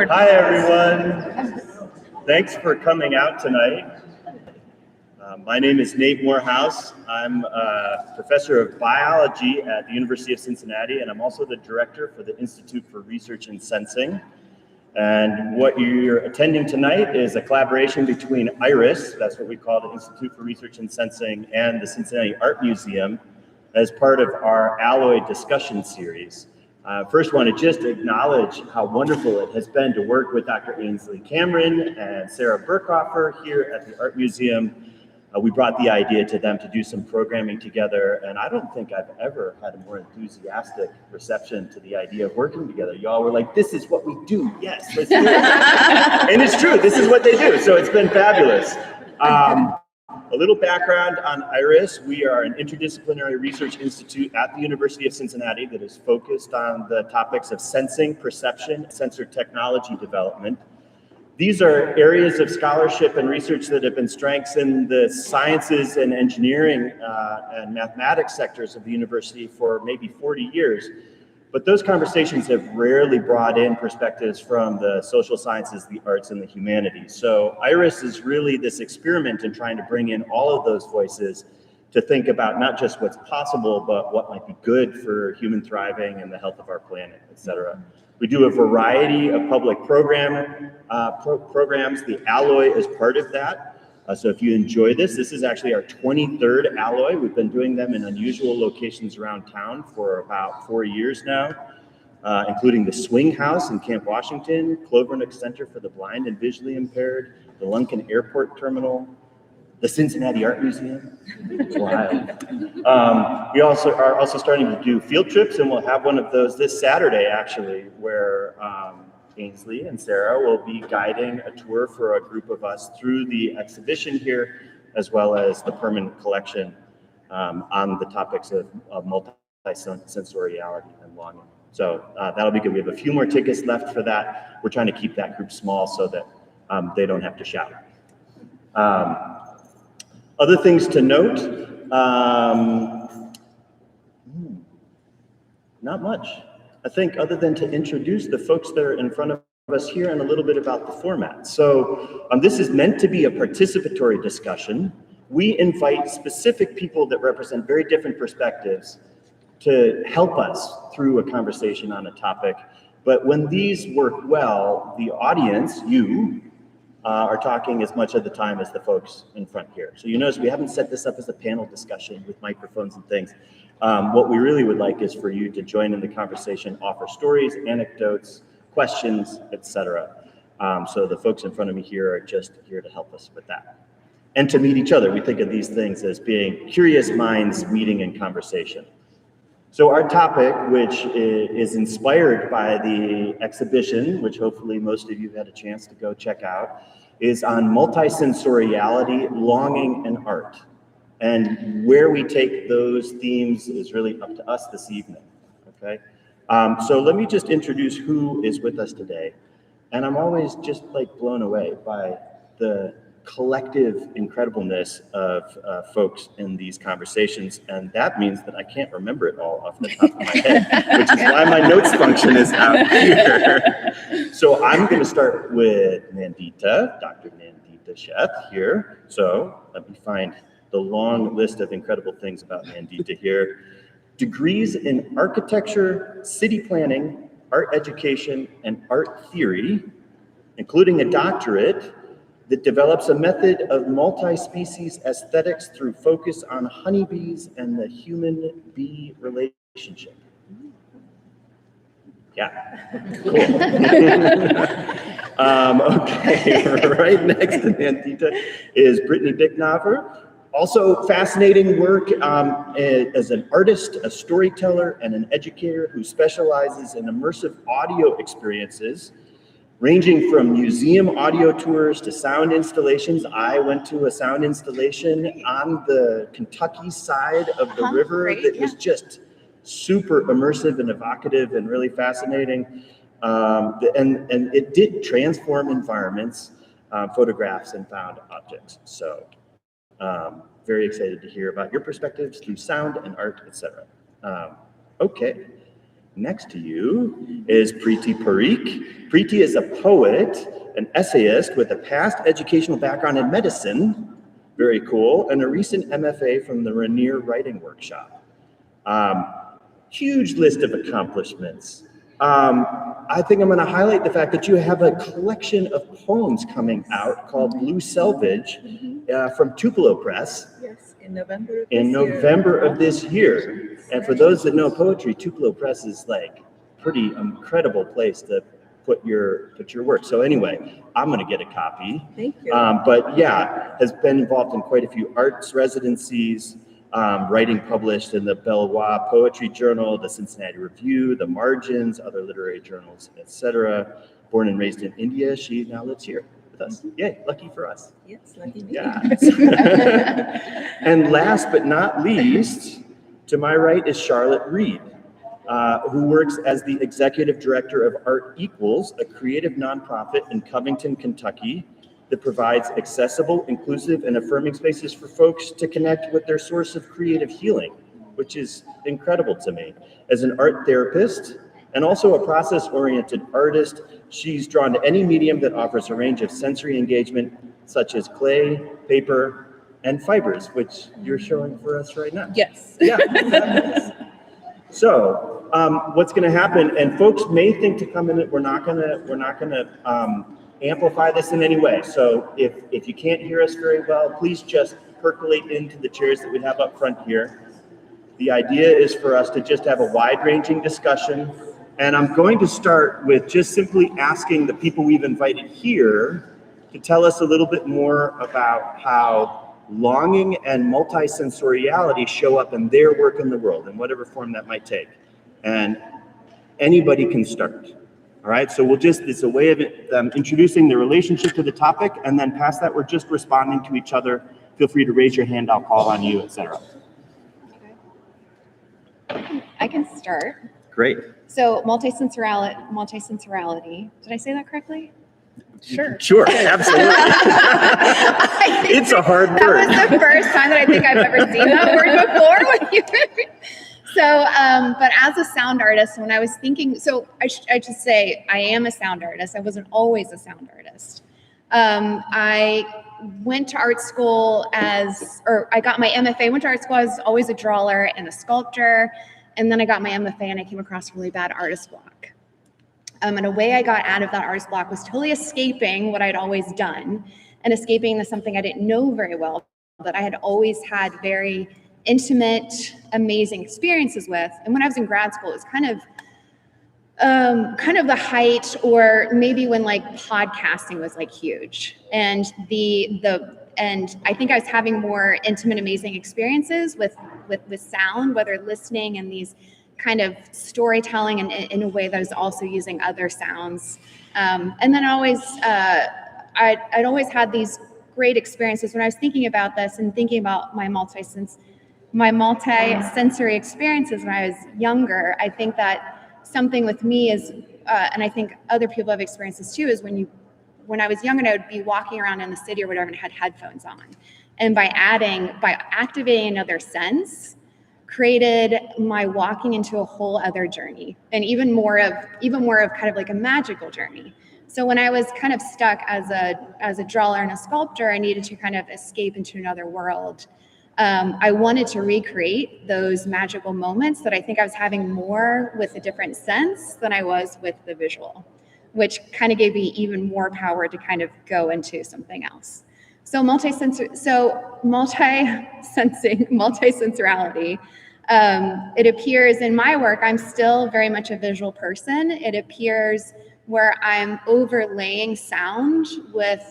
Hi, everyone. Thanks for coming out tonight. My name is Nate Morehouse. I'm a professor of biology at the University of Cincinnati, and I'm also the director for the Institute for Research in Sensing. And what you're attending tonight is a collaboration between IRiS, that's what we call the Institute for Research in Sensing, and the Cincinnati Art Museum as part of our Alloy discussion series. First, want to just acknowledge how wonderful it has been to work with Dr. Ainsley Cameron and Sara Birkofer here at the Art Museum. We brought the idea to them to do some programming together, and I don't think I've ever had a more enthusiastic reception to the idea of working together. Y'all were like, this is what we do. Yes, let's do it. And it's true, this is what they do, so it's been fabulous. A little background on IRiS. We are an interdisciplinary research institute at the University of Cincinnati that is focused on the topics of sensing, perception, sensor technology development. These are areas of scholarship and research that have been strengths in the sciences and engineering and mathematics sectors of the university for maybe 40 years. But those conversations have rarely brought in perspectives from the social sciences, the arts, and the humanities. So IRiS is really this experiment in trying to bring in all of those voices to think about not just what's possible, but what might be good for human thriving and the health of our planet, et cetera. We do a variety of public programs. The Alloy is part of that. So if you enjoy this is actually our 23rd Alloy. We've been doing them in unusual locations around town for about 4 years now, including the Swing House in Camp Washington, Clovernook Center for the Blind and Visually Impaired, the Lunken Airport Terminal, the Cincinnati Art Museum. It's wild. We are also starting to do field trips, and we'll have one of those this Saturday, actually, where Ainsley and Sara will be guiding a tour for a group of us through the exhibition here, as well as the permanent collection on the topics of multisensoriality and longing. So that'll be good. We have a few more tickets left for that. We're trying to keep that group small so that they don't have to shout. Other things to note, not much. I think other than to introduce the folks that are in front of us here and a little bit about the format. So this is meant to be a participatory discussion. We invite specific people that represent very different perspectives to help us through a conversation on a topic. But when these work well, the audience, you, are talking as much of the time as the folks in front here. So you notice we haven't set this up as a panel discussion with microphones and things. What we really would like is for you to join in the conversation, offer stories, anecdotes, questions, etc. So the folks in front of me here are just here to help us with that. And to meet each other. We think of these things as being curious minds meeting in conversation. So our topic, which is inspired by the exhibition, which hopefully most of you had a chance to go check out, is on multisensoriality, longing, and art. And where we take those themes is really up to us this evening, okay? So let me just introduce who is with us today. And I'm always just like blown away by the collective incredibleness of folks in these conversations, and that means that I can't remember it all off the top of my head, which is why my notes function is out here. So I'm going to start with Nandita, Dr. Nandita Sheth here. So let me find the long list of incredible things about Nandita here. Degrees in architecture, city planning, art education, and art theory, including a doctorate that develops a method of multi-species aesthetics through focus on honeybees and the human-bee relationship. Yeah, cool. Okay, right next to Nandita is Britni Bicknaver. Also fascinating work as an artist, a storyteller, and an educator who specializes in immersive audio experiences, ranging from museum audio tours to sound installations. I went to a sound installation on the Kentucky side of the river that was just super immersive and evocative and really fascinating. And it did transform environments, photographs, and found objects. So very excited to hear about your perspectives through sound and art, etc. Okay. Next to you is Preeti Parikh. Preeti is a poet, an essayist with a past educational background in medicine, very cool, and a recent MFA from the Rainier Writing Workshop. Huge list of accomplishments. I think I'm going to highlight the fact that you have a collection of poems coming out called Blue Selvage from Tupelo Press. Yes, in November of this year. And for those that know poetry, Tupelo Press is like pretty incredible place to put your work. So anyway, I'm going to get a copy. Thank you. But yeah, has been involved in quite a few arts residencies, writing published in the Belvoir Poetry Journal, the Cincinnati Review, the Margins, other literary journals, etc. Born and raised in India, she now lives here with us. Yay, lucky for us. Yes, lucky me. Yeah. And last but not least, to my right is Charlotte Reed, who works as the executive director of Art Equals, a creative nonprofit in Covington, Kentucky, that provides accessible, inclusive, and affirming spaces for folks to connect with their source of creative healing, which is incredible to me. As an art therapist and also a process-oriented artist, she's drawn to any medium that offers a range of sensory engagement, such as clay, paper, and fibers, which you're showing for us right now. Yes. Yeah. So, what's going to happen? And folks may think to come in. We're not going to amplify this in any way. So if you can't hear us very well, please just percolate into the chairs that we have up front here. The idea is for us to just have a wide-ranging discussion. And I'm going to start with just simply asking the people we've invited here to tell us a little bit more about how longing and multisensoriality show up in their work in the world, in whatever form that might take. And anybody can start. All right, so it's a way of introducing the relationship to the topic, and then past that, we're just responding to each other. Feel free to raise your hand, I'll call on you, etc. Okay. I can start. Great. So multisensoriality, did I say that correctly? Sure. Sure, absolutely. It's a hard word. That was the first time that I think I've ever seen that word before. So, but as a sound artist, when I was thinking, so I should say I am a sound artist. I wasn't always a sound artist. I went to art school I got my MFA, went to art school. I was always a drawer and a sculptor. And then I got my MFA and I came across a really bad artist block. And a way I got out of that artist block was totally escaping what I'd always done and escaping into something I didn't know very well, but I had always had very intimate, amazing experiences with. And when I was in grad school, it was kind of the height, or maybe when like podcasting was like huge. And and I think I was having more intimate, amazing experiences with sound, whether listening and these kind of storytelling and in a way that is also using other sounds. And then I'd always had these great experiences when I was thinking about this and thinking about my multi-sensory experiences when I was younger. I think that something with me is, and I think other people have experienced this too, is when I was younger, I would be walking around in the city or whatever and had headphones on. And by activating another sense, created my walking into a whole other journey, and even more of kind of like a magical journey. So when I was kind of stuck as a drawer and a sculptor, I needed to kind of escape into another world. I wanted to recreate those magical moments that I think I was having more with a different sense than I was with the visual, which kind of gave me even more power to kind of go into something else. So multisensorality, it appears in my work, I'm still very much a visual person. It appears where I'm overlaying sound with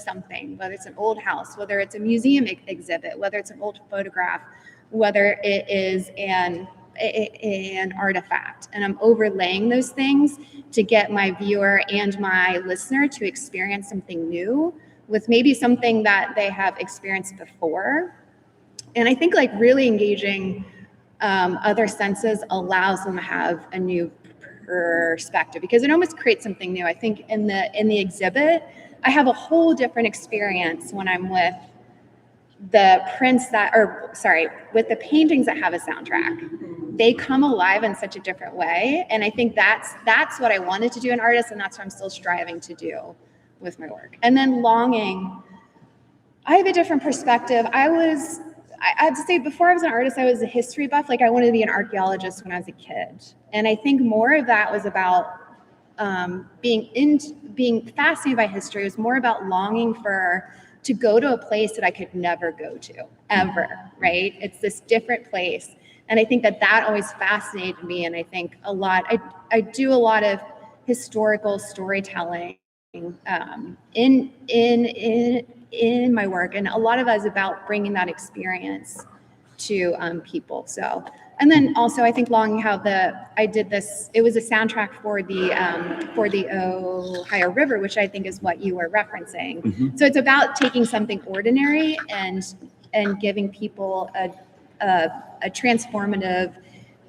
something, whether it's an old house, whether it's a museum exhibit, whether it's an old photograph, whether it is an artifact. And I'm overlaying those things to get my viewer and my listener to experience something new with maybe something that they have experienced before. And I think like really engaging other senses allows them to have a new perspective, because it almost creates something new. I think in the exhibit, I have a whole different experience when I'm with the prints with the paintings that have a soundtrack they come alive in such a different way. And I think that's what I wanted to do in IRiS, and that's what I'm still striving to do with my work. And then longing, I have a different perspective. I have to say, before I was an artist, I was a history buff. Like, I wanted to be an archaeologist when I was a kid. And I think more of that was about being fascinated by history. It was more about longing to go to a place that I could never go to, ever, right? It's this different place. And I think that always fascinated me. And I think I do a lot of historical storytelling in my work, and a lot of us about bringing that experience to people. So, and then also I think longing how I did this. It was a soundtrack for the Ohio River, which I think is what you were referencing. Mm-hmm. So it's about taking something ordinary and giving people a transformative,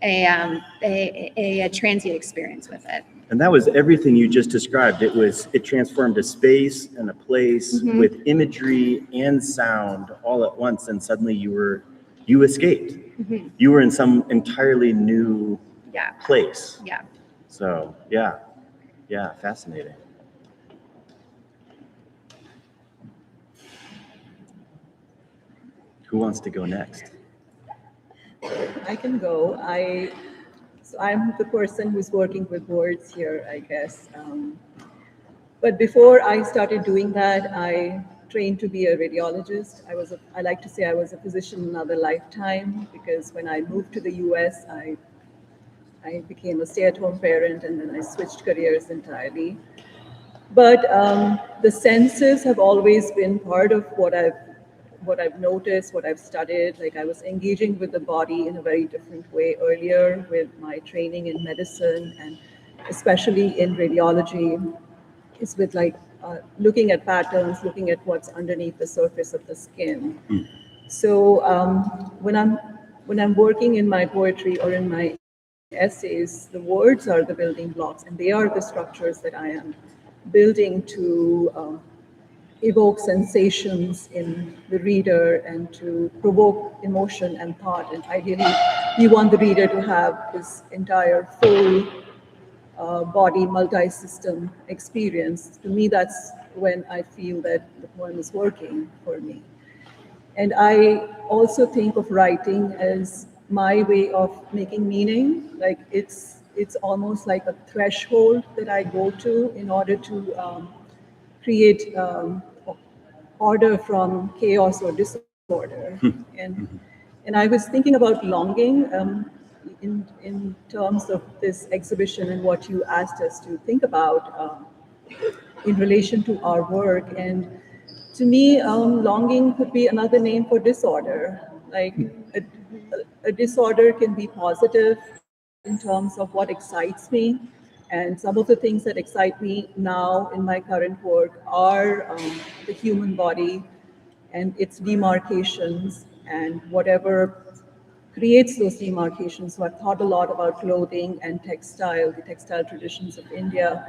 a transient experience with it. And that was everything you just described. It transformed a space and a place with imagery and sound all at once, and suddenly you escaped. Mm-hmm. You were in some entirely new place. Yeah. So yeah, fascinating. Who wants to go next? I can go. So I'm the person who's working with words here, I guess. But before I started doing that, I trained to be a radiologist. I like to say I was a physician in another lifetime, because when I moved to the US, I became a stay-at-home parent, and then I switched careers entirely. But the senses have always been part of what I've noticed, what I've studied. Like, I was engaging with the body in a very different way earlier with my training in medicine, and especially in radiology, is with looking at patterns, looking at what's underneath the surface of the skin. Mm. So when I'm working in my poetry or in my essays, the words are the building blocks, and they are the structures that I am building to evoke sensations in the reader and to provoke emotion and thought. And ideally, you want the reader to have this entire full body, multi-system experience. To me, that's when I feel that the poem is working for me. And I also think of writing as my way of making meaning. Like, it's almost like a threshold that I go to in order to create order from chaos or disorder. And I was thinking about longing in terms of this exhibition and what you asked us to think about in relation to our work. And to me, longing could be another name for disorder. Like, a disorder can be positive in terms of what excites me. And some of the things that excite me now in my current work are the human body and its demarcations and whatever creates those demarcations. So I've thought a lot about clothing and textile, the textile traditions of India.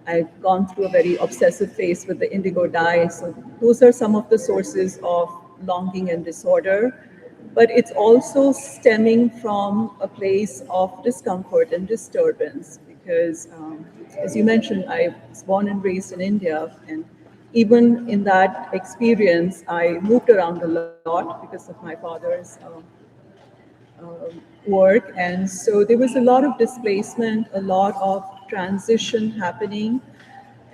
I've gone through a very obsessive phase with the indigo dye. So those are some of the sources of longing and disorder. But it's also stemming from a place of discomfort and disturbance. Because, as you mentioned, I was born and raised in India, and even in that experience, I moved around a lot because of my father's work, and so there was a lot of displacement, a lot of transition happening,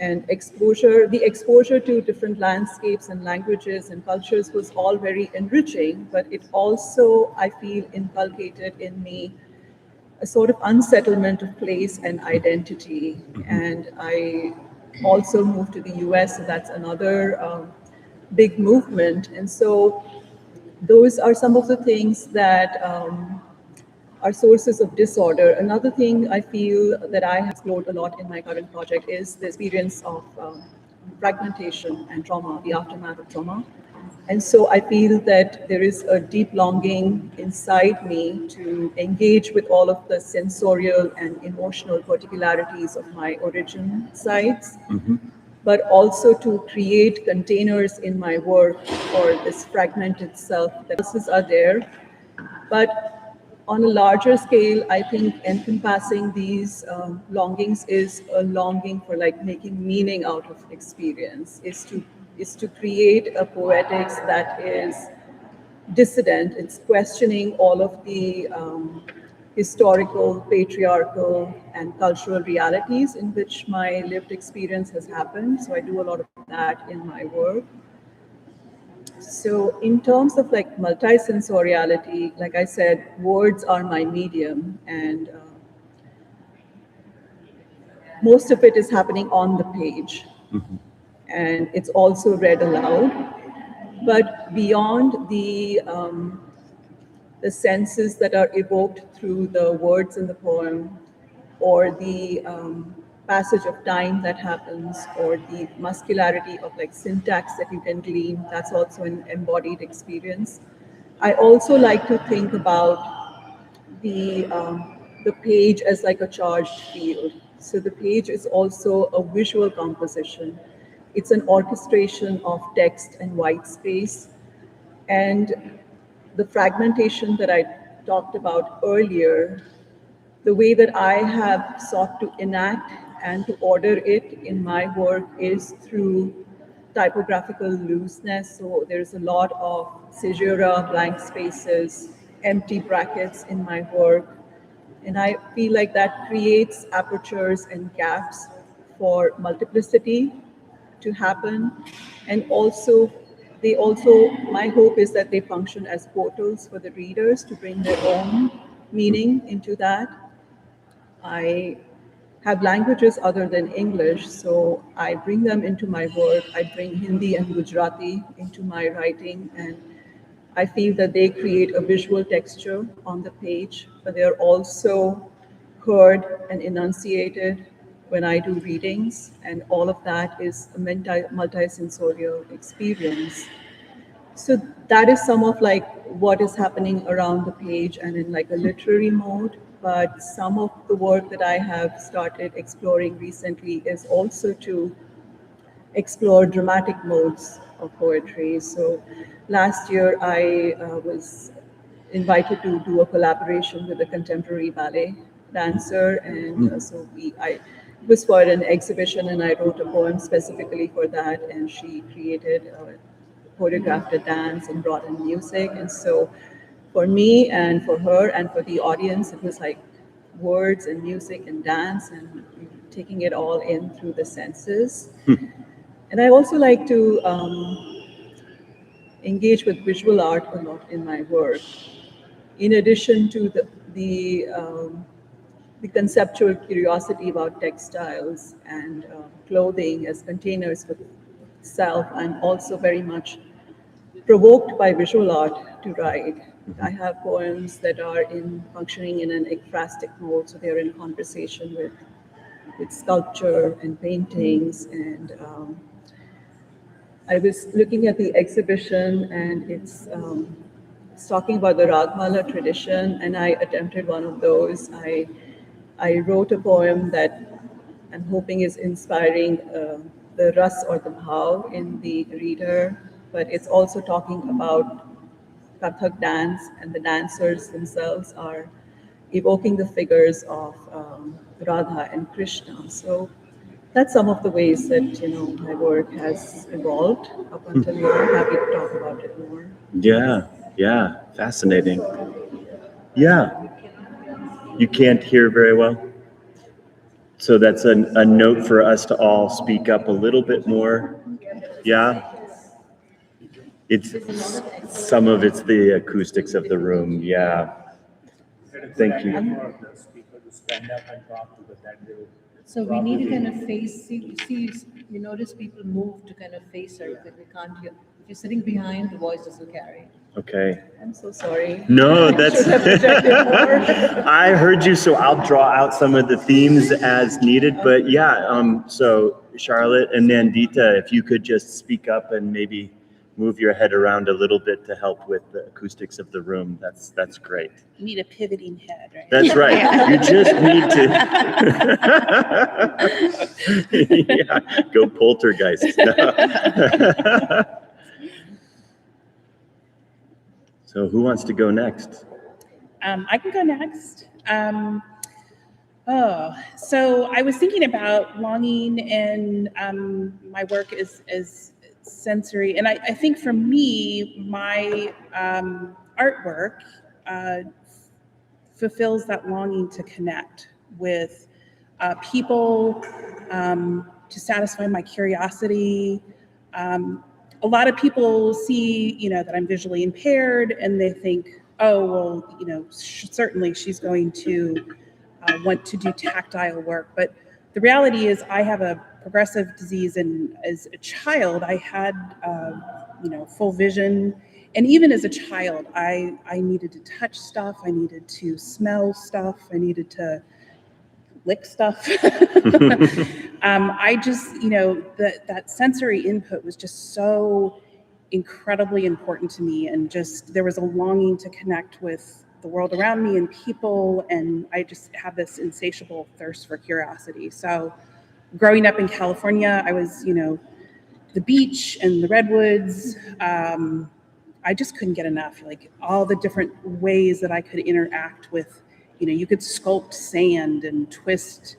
and exposure. The exposure to different landscapes and languages and cultures was all very enriching, but it also, I feel, inculcated in me a sort of unsettlement of place and identity. And I also moved to the US, so that's another big movement. And so those are some of the things that are sources of disorder. Another thing I feel that I have explored a lot in my current project is the experience of fragmentation and trauma, the aftermath of trauma. And so I feel that there is a deep longing inside me to engage with all of the sensorial and emotional particularities of my origin sites, but also to create containers in my work for this fragmented self that pulses are there. But on a larger scale, I think encompassing these longings is a longing for like making meaning out of experience, is to create a poetics that is dissident. It's questioning all of the historical, patriarchal, and cultural realities in which my lived experience has happened. So I do a lot of that in my work. So in terms of like multisensoriality, like I said, words are my medium, and most of it is happening on the page. Mhm. And it's also read aloud. But beyond the senses that are evoked through the words in the poem, or the passage of time that happens, or the muscularity of like syntax that you can glean, that's also an embodied experience. I also like to think about the page as like a charged field. So the page is also a visual composition. It's an orchestration of text and white space. And the fragmentation that I talked about earlier, the way that I have sought to enact and to order it in my work is through typographical looseness. So there's a lot of caesura, blank spaces, empty brackets in my work. And I feel like that creates apertures and gaps for multiplicity to happen. And also, my hope is that they function as portals for the readers to bring their own meaning into that. I have languages other than English, so I bring them into my work. I bring Hindi and Gujarati into my writing, and I feel that they create a visual texture on the page, but they're also heard and enunciated when I do readings, and all of that is a multisensorial experience. So that is some of like what is happening around the page and in like a literary mode. But some of the work that I have started exploring recently is also to explore dramatic modes of poetry. So last year I was invited to do a collaboration with a contemporary ballet dancer, and it was for an exhibition, and I wrote a poem specifically for that, and she created choreographed a dance and brought in music. And so for me and for her and for the audience, it was like words and music and dance and taking it all in through the senses. And I also like to engage with visual art a lot in my work. In addition to the conceptual curiosity about textiles and clothing as containers for self, I'm also very much provoked by visual art to write. I have poems that are functioning in an ekphrastic mode, so they're in conversation with sculpture and paintings. And I was looking at the exhibition, and it's talking about the Ragmala tradition, and I attempted one of those. I wrote a poem that I'm hoping is inspiring the ras or the bhav in the reader, but it's also talking about Kathak dance, and the dancers themselves are evoking the figures of Radha and Krishna. So that's some of the ways that my work has evolved up until now. I'm happy to talk about it more. Yeah, fascinating. Yeah, you can't hear very well. So that's a note for us to all speak up a little bit more. Yeah. It's some of it's the acoustics of the room. Yeah. Thank you. So we need to kind of face, you notice people move to kind of face her, because we can't hear. If you're sitting behind, the voice doesn't carry. Okay. I'm so sorry. No, that's. Should have projected more. I heard you, so I'll draw out some of the themes as needed. But yeah, so Charlotte and Nandita, if you could just speak up and maybe move your head around a little bit to help with the acoustics of the room, that's great. You need a pivoting head, right? That's right. You just need to. Yeah, go poltergeist. So who wants to go next? I can go next. So I was thinking about longing, and my work is sensory. And I think for me, my artwork fulfills that longing to connect with people, to satisfy my curiosity. A lot of people see, that I'm visually impaired, and they think, oh, well, certainly she's going to want to do tactile work. But the reality is I have a progressive disease, and as a child, I had, full vision. And even as a child, I needed to touch stuff, I needed to smell stuff, I needed to lick stuff. I just, that sensory input was just so incredibly important to me, and just there was a longing to connect with the world around me and people, and I just have this insatiable thirst for curiosity. So growing up in California, I was, the beach and the redwoods. I just couldn't get enough, like all the different ways that I could interact with, you could sculpt sand and twist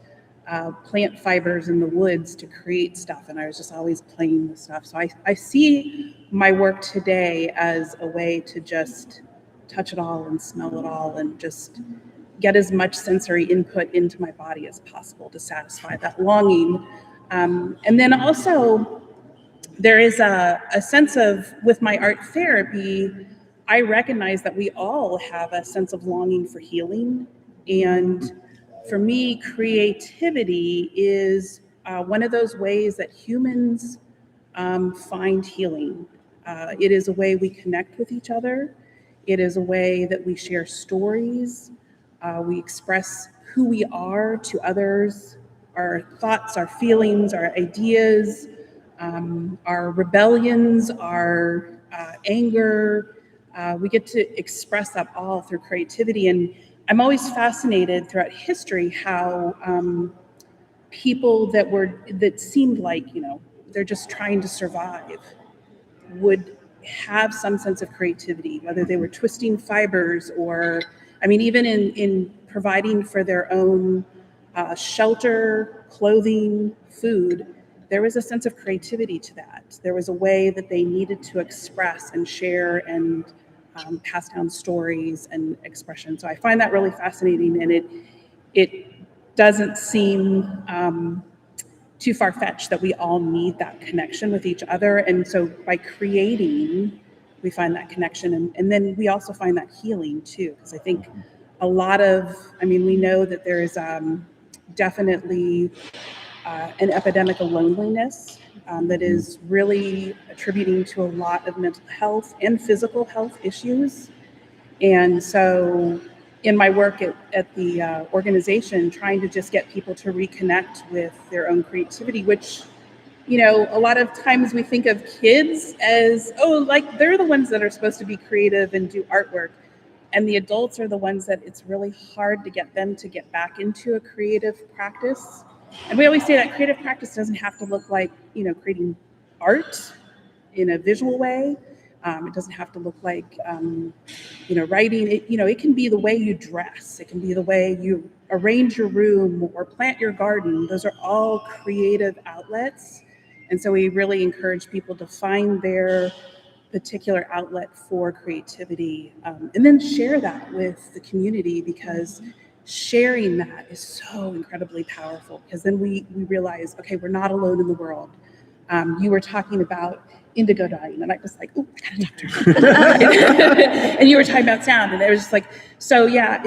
plant fibers in the woods to create stuff. And I was just always playing with stuff. So I see my work today as a way to just touch it all and smell it all and just get as much sensory input into my body as possible to satisfy that longing. And then also, there is a sense of, with my art therapy, I recognize that we all have a sense of longing for healing. And for me, creativity is one of those ways that humans find healing. It is a way we connect with each other. It is a way that we share stories. We express who we are to others, our thoughts, our feelings, our ideas, our rebellions, our anger. We get to express that all through creativity. And I'm always fascinated throughout history how people that seemed like, they're just trying to survive would have some sense of creativity, whether they were twisting fibers or, even in providing for their own shelter, clothing, food. There was a sense of creativity to that. There was a way that they needed to express and share and pass down stories and expression. So I find that really fascinating, and it doesn't seem too far-fetched that we all need that connection with each other. And so by creating, we find that connection, and then we also find that healing too, because I think a lot of, we know that there is definitely an epidemic of loneliness that is really attributing to a lot of mental health and physical health issues. And so in my work at the organization, trying to just get people to reconnect with their own creativity, which, a lot of times we think of kids as, like they're the ones that are supposed to be creative and do artwork. And the adults are the ones that it's really hard to get them to get back into a creative practice. And we always say that creative practice doesn't have to look like, creating art in a visual way. It doesn't have to look like, writing. It can be the way you dress. It can be the way you arrange your room or plant your garden. Those are all creative outlets. And so we really encourage people to find their particular outlet for creativity, and then share that with the community, because sharing that is so incredibly powerful, because then we realize, okay, we're not alone in the world. You were talking about indigo dyeing, and I was like, oh, I gotta talk to her. And you were talking about sound, and it was just like, so yeah,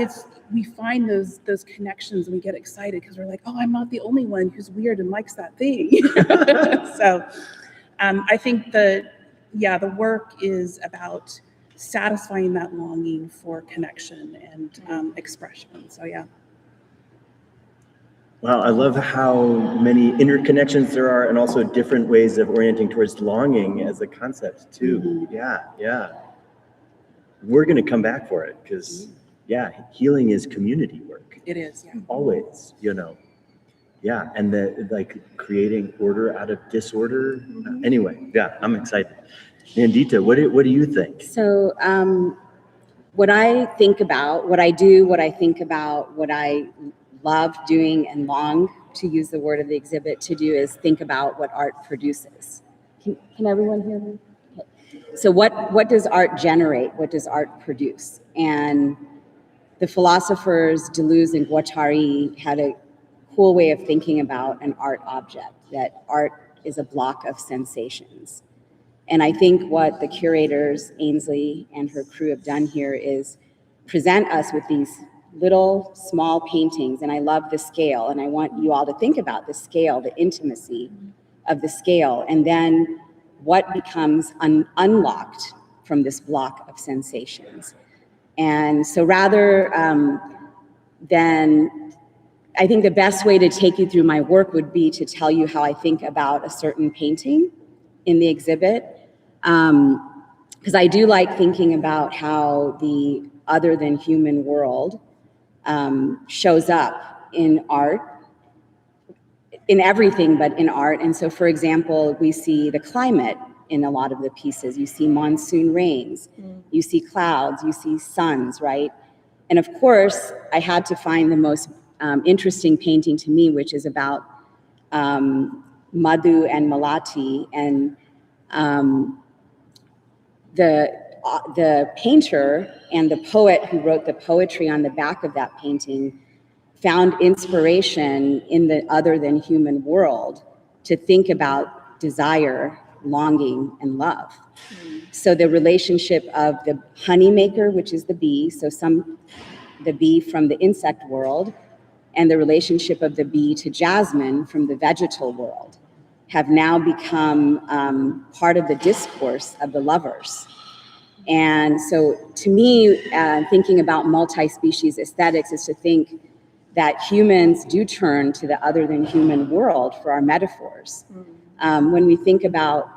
we find those connections, and we get excited because we're like, oh, I'm not the only one who's weird and likes that thing. So I think the work is about satisfying that longing for connection and expression. So yeah. Wow, I love how many interconnections there are, and also different ways of orienting towards longing as a concept too. Mm-hmm. Yeah. We're going to come back for it, because healing is community work. It is, yeah. Always, Yeah, and creating order out of disorder. Mm-hmm. Anyway, I'm excited. Nandita, what do you think? So what I think about, what I do, what I think about, what I love doing and long, to use the word of the exhibit, to do is think about what art produces. Can everyone hear me? Okay. So what does art generate? What does art produce? And the philosophers Deleuze and Guattari had a cool way of thinking about an art object, that art is a block of sensations. And I think what the curators, Ainsley and her crew, have done here is present us with these little small paintings, and I love the scale, and I want you all to think about the scale, the intimacy of the scale, and then what becomes unlocked from this block of sensations. And so rather than, I think the best way to take you through my work would be to tell you how I think about a certain painting in the exhibit, because I do like thinking about how the other than human world shows up in art, in everything, but in art. And so, for example, we see the climate in a lot of the pieces. You see monsoon rains, you see clouds, you see suns, right? And of course, I had to find the most interesting painting to me, which is about Madhu and Malati, and the painter and the poet who wrote the poetry on the back of that painting found inspiration in the other than human world to think about desire, longing, and love. So the relationship of the honeymaker, which is the bee, so the bee from the insect world, and the relationship of the bee to jasmine from the vegetal world have now become part of the discourse of the lovers. And so to me, thinking about multi-species aesthetics is to think that humans do turn to the other than human world for our metaphors. When we think about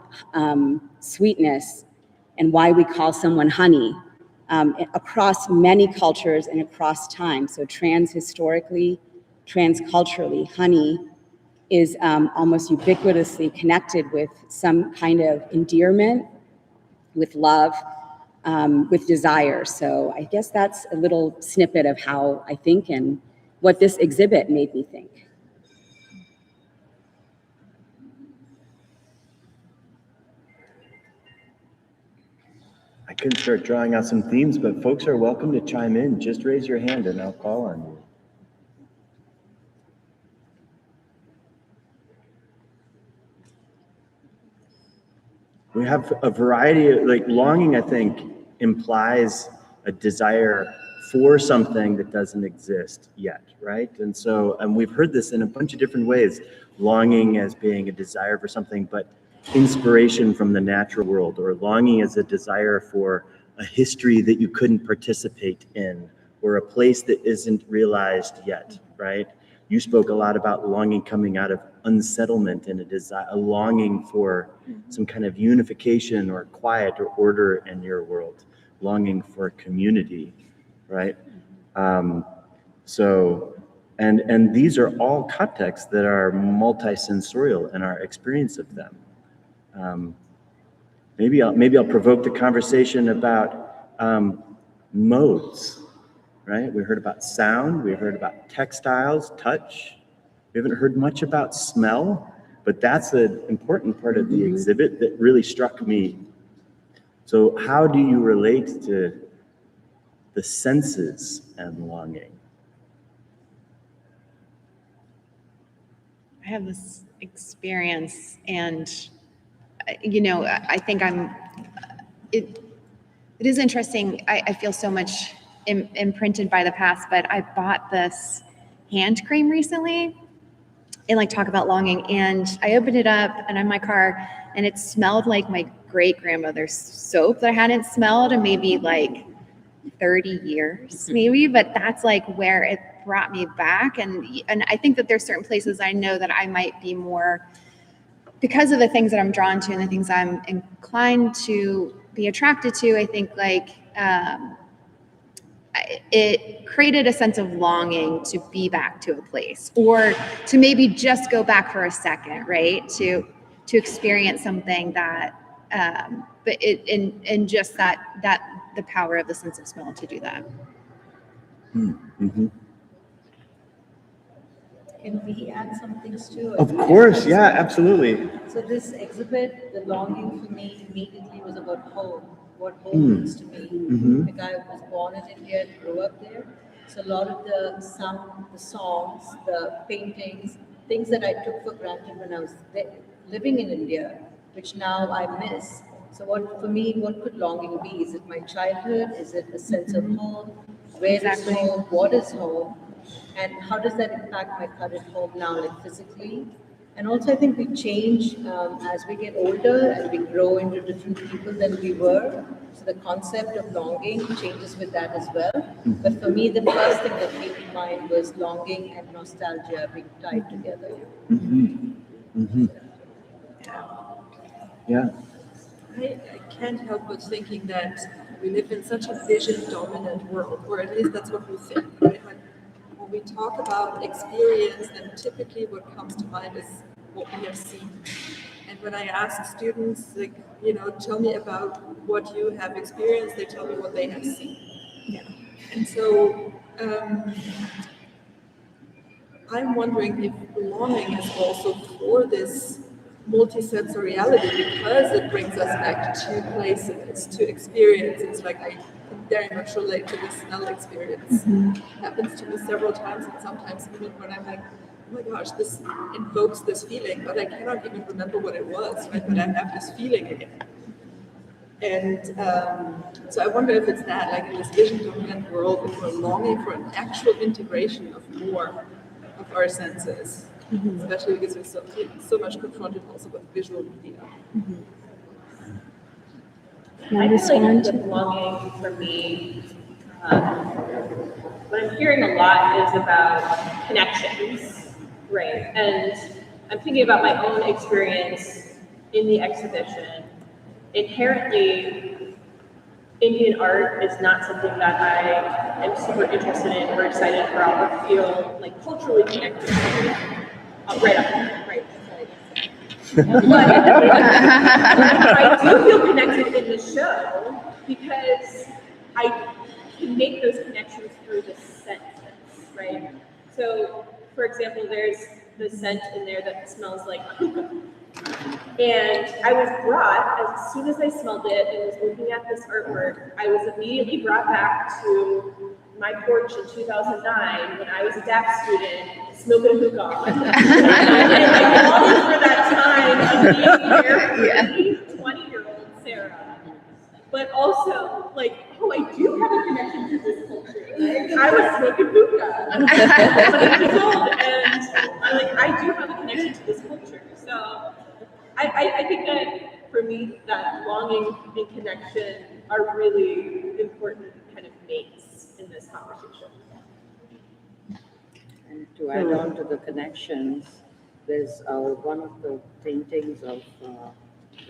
sweetness and why we call someone honey, across many cultures and across time, so transhistorically, transculturally, honey is almost ubiquitously connected with some kind of endearment, with love, with desire. So I guess that's a little snippet of how I think and what this exhibit made me think. I couldn't start drawing out some themes, but folks are welcome to chime in. Just raise your hand and I'll call on you. We have a variety of, like, longing, I think, implies a desire for something that doesn't exist yet, right? And so, and we've heard this in a bunch of different ways, longing as being a desire for something, but inspiration from the natural world, or longing as a desire for a history that you couldn't participate in, or a place that isn't realized yet, right? You spoke a lot about longing coming out of unsettlement and a desire, a longing for some kind of unification or quiet or order in your world, longing for community, right? So, and these are all contexts that are multisensorial in our experience of them. Maybe I'll provoke the conversation about modes, right? We heard about sound, we heard about textiles, touch. We haven't heard much about smell, but that's an important part of the exhibit that really struck me. So how do you relate to the senses and longing? I have this experience, and I think it is interesting. I feel so much imprinted by the past, but I bought this hand cream recently, and like talk about longing, and I opened it up and I'm in my car, and it smelled like my great grandmother's soap that I hadn't smelled in maybe like 30 years maybe, but that's like where it brought me back. And I think that there's certain places I know that I might be more, because of the things that I'm drawn to and the things I'm inclined to be attracted to. I think like it created a sense of longing to be back to a place, or to maybe just go back for a second, right? To experience something that, but in just that the power of the sense of smell to do that. Mm-hmm. Can we add some things too? Of course, yeah, absolutely. So this exhibit, the longing for me immediately was about home, what home means to me. Mm-hmm. Like I was born in India and grew up there. So a lot of the sound, the songs, the paintings, things that I took for granted when I was living in India, which now I miss. So what for me, what could longing be? Is it my childhood? Is it a sense of home? Where is home? What is home? And how does that impact my current home now, like physically? And also, I think we change as we get older and we grow into different people than we were. So the concept of longing changes with that as well. But for me, the first thing that came to mind was longing and nostalgia being tied together. Yeah. I can't help but thinking that we live in such a vision-dominant world, or at least that's what we think, right? When we talk about experience, then typically what comes to mind is what we have seen. And when I ask students, like, tell me about what you have experienced, they tell me what they have seen. Yeah. And so I'm wondering if longing is also for this multisensoriality, because it brings us back to places, to experiences. Like I can very much relate to the smell experience. It happens to me several times, and sometimes even when I'm like, oh my gosh, this invokes this feeling, but I cannot even remember what it was, right? But I have this feeling again. And so I wonder if it's that, like in this vision-dominant world, if we're longing for an actual integration of more of our senses, especially because we're so much confronted also with visual media. I feel like the longing for me, what I'm hearing a lot is about connections, right? And I'm thinking about my own experience in the exhibition. Inherently, Indian art is not something that I am super interested in or excited about or feel like culturally connected to. Right up there, right. But I do feel connected in the show because I can make those connections through the senses, right? So, for example, there's the scent in there that smells like hookah. And I was brought, as soon as I smelled it and was looking at this artwork, I was immediately brought back to my porch in 2009 when I was a DAP student smoking a hookah. And I longed for that time of being there for 20-year-old Sarah. But also, like, oh, I do have a connection to this culture. Like, I was smoking hookah when I was old, and I do have a connection to this culture. So I think that for me, that longing and connection are really important kind of mates in this conversation. And to add on to the connections, there's one of the paintings of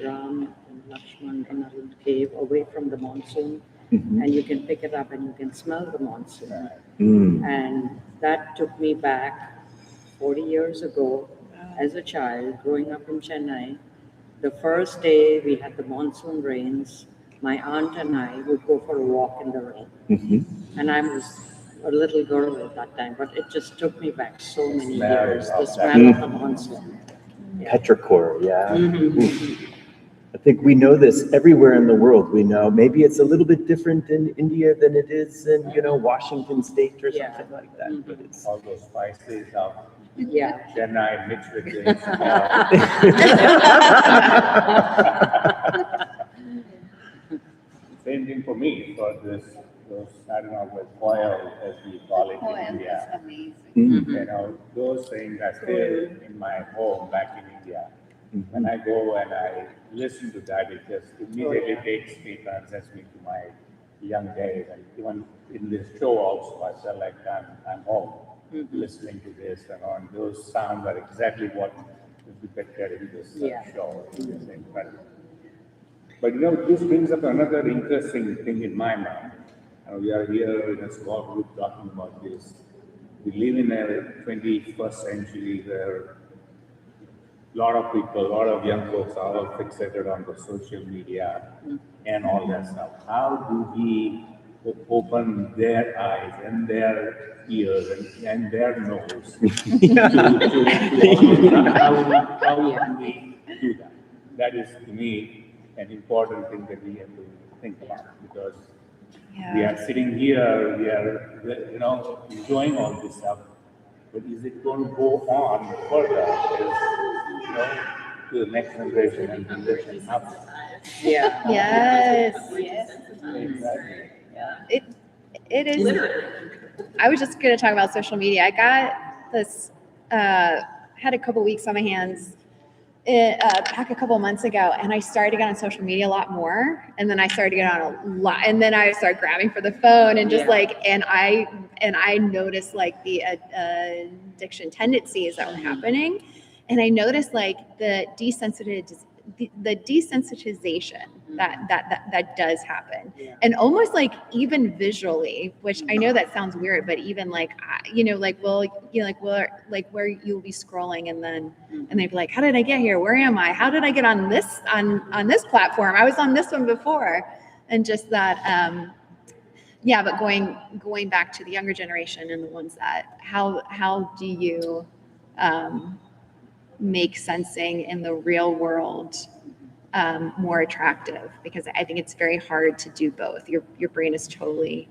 Ram and Lakshman in a little cave away from the monsoon, and you can pick it up and you can smell the monsoon. And that took me back 40 years ago as a child growing up in Chennai. The first day we had the monsoon rains, my aunt and I would go for a walk in the rain. And I was a little girl at that time, but it just took me back so many years, the smell of the monsoon. Petrichor, yeah. I think we know this everywhere in the world. We know maybe it's a little bit different in India than it is in, Washington State or something like that. But it's all those spices of Yeah. Chennai mixed with this. Same thing for me, for those, I don't know, with foil, as we call it in India. That's amazing. Those things are still in my home back in India. When I go and I listen to that, it just immediately takes me, transcends me to my young days. And even in this show also, I feel like I'm home, listening to this and on. Those sounds are exactly what is depicted in this show. It's incredible. But this brings up another interesting thing in my mind. We are here in a small group talking about this. We live in a 21st century where lot of people, a lot of young folks are all fixated on the social media and all that stuff. How do we open their eyes and their ears and their nose how do we do that? That is, to me, an important thing that we have to think about, because we are sitting here, we are, enjoying all this stuff, but is it going to go on further, to the next generation and generation after? Yeah. Yes. Exactly. It is. I was just going to talk about social media. I got this, had a couple weeks on my hands back a couple months ago, and I started to get on social media a lot more. And then I started to get on a lot, and then I started grabbing for the phone and just and I noticed like the addiction tendencies that were happening. And I noticed like the desensitization that does happen, and almost like even visually, which I know that sounds weird, but even like where you'll be scrolling and they'd be like, how did I get here? Where am I? How did I get on this on this platform? I was on this one before, and just that. But going back to the younger generation and the ones that how do you make sensing in the real world more attractive? Because I think it's very hard to do both. Your brain is totally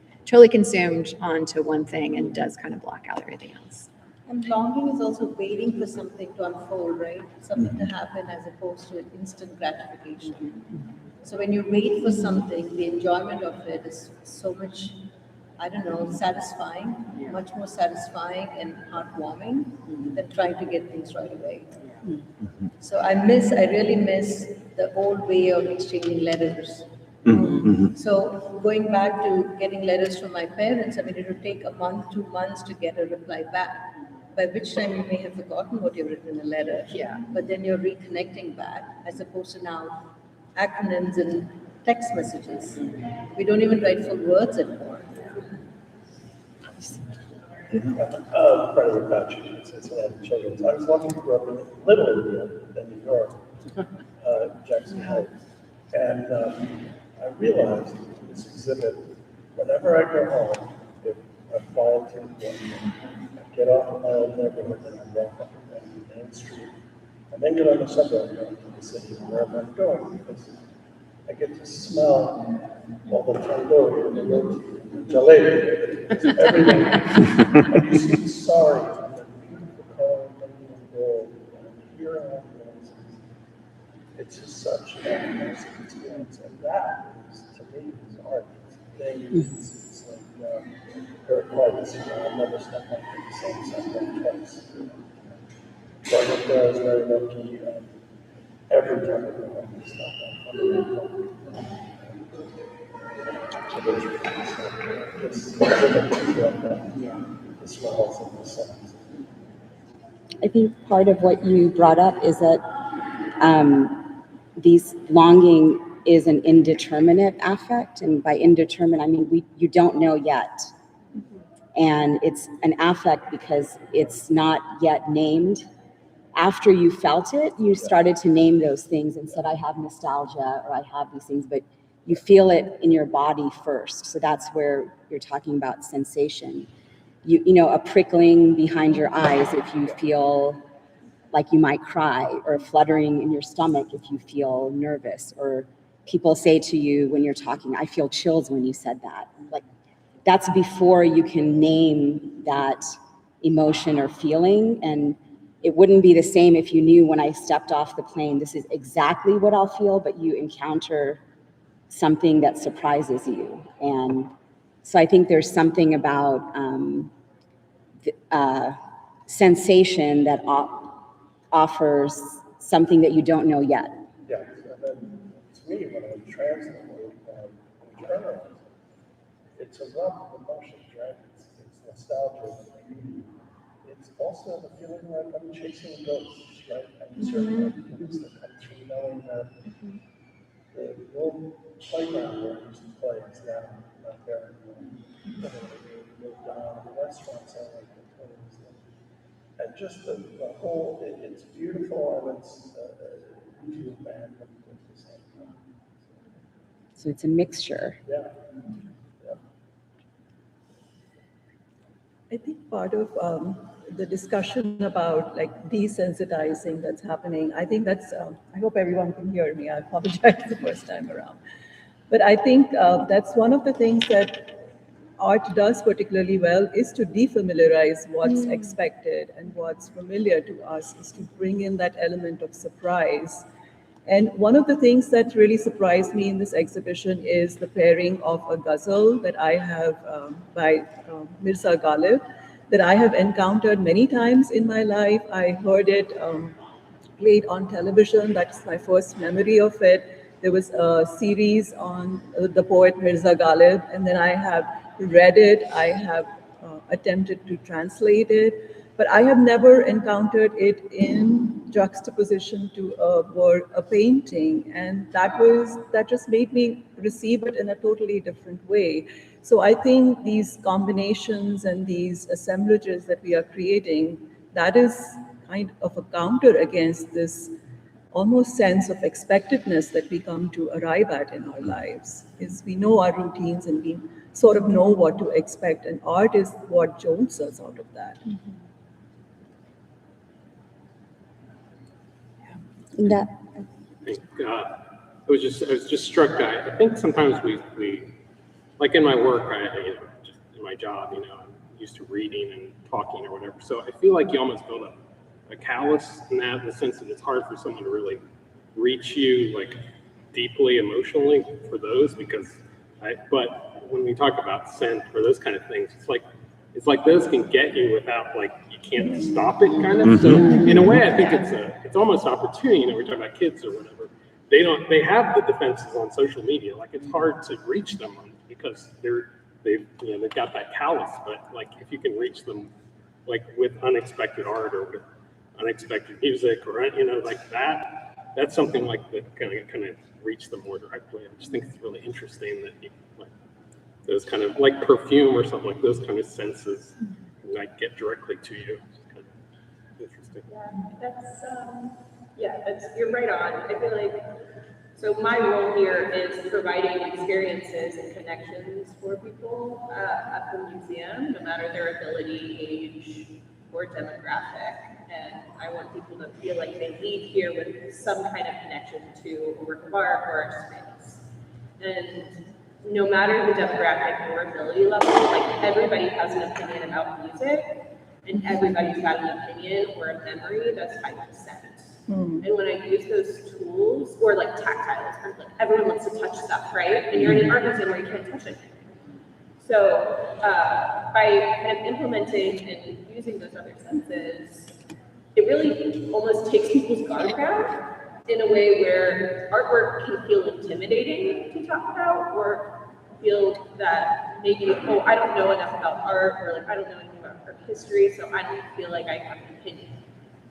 consumed onto one thing and does kind of block out everything else. And longing is also waiting for something to unfold, right? Something to happen as opposed to an instant gratification. So when you wait for something, the enjoyment of it is so much, satisfying, much more satisfying and heartwarming than trying to get things right away. So I really miss the old way of exchanging letters. So going back to getting letters from my parents, it would take a month, 2 months to get a reply back, by which time you may have forgotten what you've written in a letter. But then you're reconnecting back, as opposed to now acronyms and text messages. We don't even write full words anymore. Part of about Cincinnati Children's. I was lucky to grow up in Little India, in New York, Jackson Heights, and I realized this exhibit. Whenever I go home, if I fall into I get off in my old neighborhood and I walk up and down the main street, and then get on the subway and go into the city wherever I'm going, because I get to smell all the tandoori and the roti and the jalebi. It's everything. And you see the saris and the beautiful color of and gold and hear all the noises. It's just such an amazing experience. And that is, to me, is art. It's like Eric White's, I've never stepped up in the same subject twice. So I think I was very lucky. Every time I go home, it's not the smells and the sounds. I think part of what you brought up is that these longing is an indeterminate affect, and by indeterminate I mean you don't know yet, and it's an affect because it's not yet named. After you felt it, you started to name those things and said, I have nostalgia or I have these things, but you feel it in your body first. So that's where you're talking about sensation. You know, a prickling behind your eyes if you feel like you might cry, or a fluttering in your stomach if you feel nervous, or people say to you when you're talking, I feel chills when you said that. Like, that's before you can name that emotion or feeling. And it wouldn't be the same if you knew when I stepped off the plane, this is exactly what I'll feel, but you encounter something that surprises you. And so I think there's something about sensation that offers something that you don't know yet. Yeah, and then to me, when I translate internalize it's a rub of emotions, right? It's nostalgia, it's beauty. It's also the feeling like I'm chasing ghosts, right? And certain things that come through knowing that the old playground where I used to play is now not there anymore. We moved on, the restaurants are like the toys. and just the whole, it's beautiful and it's easy to band at the same time. So it's a mixture. Yeah. I think part of the discussion about like desensitizing that's happening, I think that's, I hope everyone can hear me. I apologize the first time around. But I think that's one of the things that art does particularly well is to defamiliarize what's expected and what's familiar to us, is to bring in that element of surprise. And one of the things that really surprised me in this exhibition is the pairing of a ghazal that I have by Mirza Ghalib, that I have encountered many times in my life. I heard it played on television. That's my first memory of it. There was a series on the poet Mirza Ghalib, and then I have read it. I have attempted to translate it, but I have never encountered it in juxtaposition to a painting, and that just made me receive it in a totally different way. So I think these combinations and these assemblages that we are creating, that is kind of a counter against this almost sense of expectedness that we come to arrive at in our lives. Is we know our routines and we sort of know what to expect, and art is what jolts us out of that. That I think, I was just struck by, I think sometimes we like in my work, just in my job, I'm used to reading and talking or whatever. So I feel like you almost build up a callous in that, in the sense that it's hard for someone to really reach you like deeply emotionally for those, but when we talk about scent or those kind of things, it's like those can get you without like, you can't stop it kind of. So in a way, I think it's almost opportunity. We're talking about kids or whatever. They have the defenses on social media. Like it's hard to reach them because they've got that callus, but like if you can reach them like with unexpected art or with unexpected music or like that's something like that kind of reach them more directly. I just think it's really interesting that you like those kind of like perfume or something, like those kind of senses like get directly to you. It's kind of interesting. That's you're right on. I feel like so my role here is providing experiences and connections for people at the museum, no matter their ability, age, or demographic. And I want people to feel like they leave here with some kind of connection to a work of art or a space. And no matter the demographic or ability level, like everybody has an opinion about music, and everybody's got an opinion or a memory that's tied to scent. And when I use those tools, or like tactile, it's kind of like everyone wants to touch stuff, right? And you're in an art museum where you can't touch anything. So by kind of implementing and using those other senses, it really almost takes people's guard down in a way where artwork can feel intimidating to talk about, or feel that maybe, oh, I don't know enough about art, or like I don't know anything about art history, so I don't feel like I have an opinion.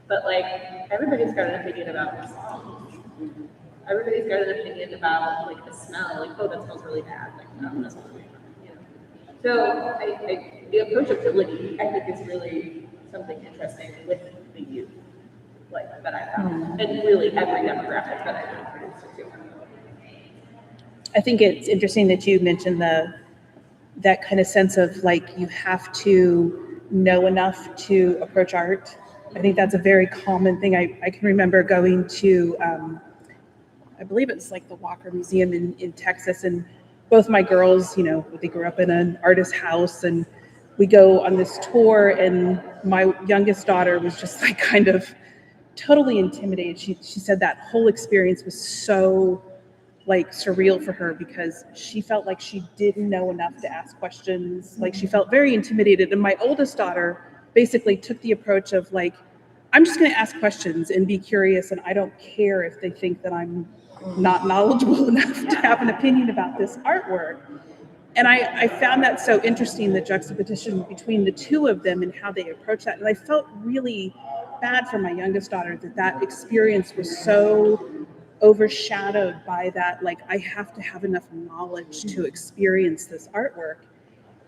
But like everybody's got an opinion about the song. Everybody's got an opinion about like the smell, like, oh, that smells really bad. Like, no, that smells really bad. So the approachability, I think, is really something interesting with the youth, like that I found, and really every demographic that I've been introduced to. I think it's interesting that you mentioned that kind of sense of like you have to know enough to approach art. I think that's a very common thing. I can remember going to, I believe it's like the Walker Museum in Texas, and both my girls, they grew up in an artist's house, and we go on this tour, and my youngest daughter was just like kind of totally intimidated. She said that whole experience was so like surreal for her because she felt like she didn't know enough to ask questions. Like she felt very intimidated. And my oldest daughter basically took the approach of like, I'm just going to ask questions and be curious, and I don't care if they think that I'm not knowledgeable enough to have an opinion about this artwork. And I found that so interesting, the juxtaposition between the two of them and how they approach that. And I felt really bad for my youngest daughter that experience was so overshadowed by that, like, I have to have enough knowledge to experience this artwork.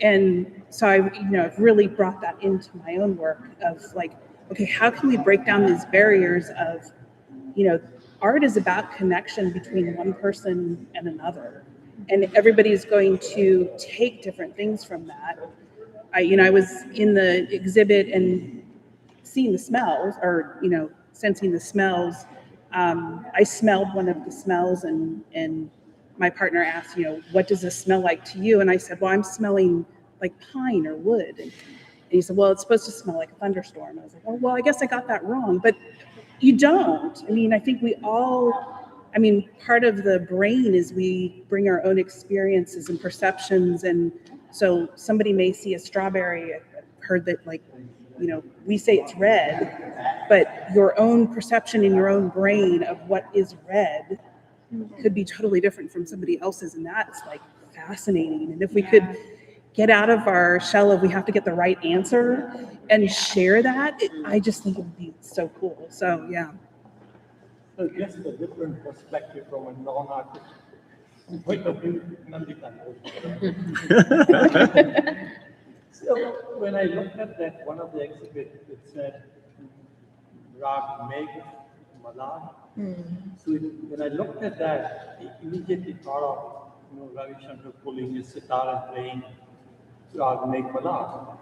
And so I've really brought that into my own work of like, okay, how can we break down these barriers of, art is about connection between one person and another. And everybody's going to take different things from that. I was in the exhibit and seeing the smells, or, sensing the smells. I smelled one of the smells, and my partner asked, what does this smell like to you? And I said, well, I'm smelling like pine or wood. And he said, well, it's supposed to smell like a thunderstorm. I was like, oh, well, I guess I got that wrong. But you don't. I think we all, part of the brain is we bring our own experiences and perceptions. And so somebody may see a strawberry. I've heard that, we say it's red, but your own perception in your own brain of what is red could be totally different from somebody else's. And that's fascinating. And if we could get out of our shell of we have to get the right answer and share that, I just think it would be so cool. So, yeah. So just a different perspective from a non-artist point of view, Nandita. So when I looked at that, one of the exhibits, it said Rag Meg Malad. So when I looked at that, I immediately thought of Ravi Shankar pulling his sitar and playing Rag Meg Malad.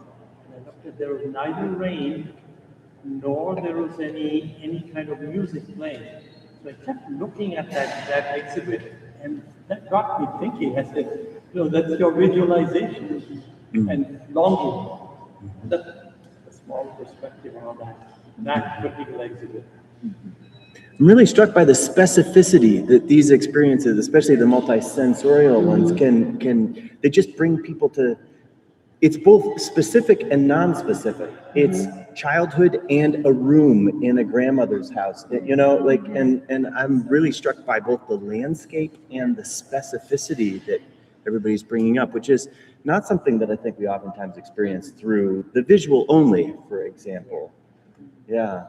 And I looked at there was neither rain nor there was any kind of music playing. So I kept looking at that exhibit, and that got me thinking. I said, that's your visualization and longing. That's a small perspective on that particular exhibit. I'm really struck by the specificity that these experiences, especially the multisensorial ones, they just bring people to. It's both specific and non-specific. It's childhood and a room in a grandmother's house, and I'm really struck by both the landscape and the specificity that everybody's bringing up, which is not something that I think we oftentimes experience through the visual only, for example. Yeah.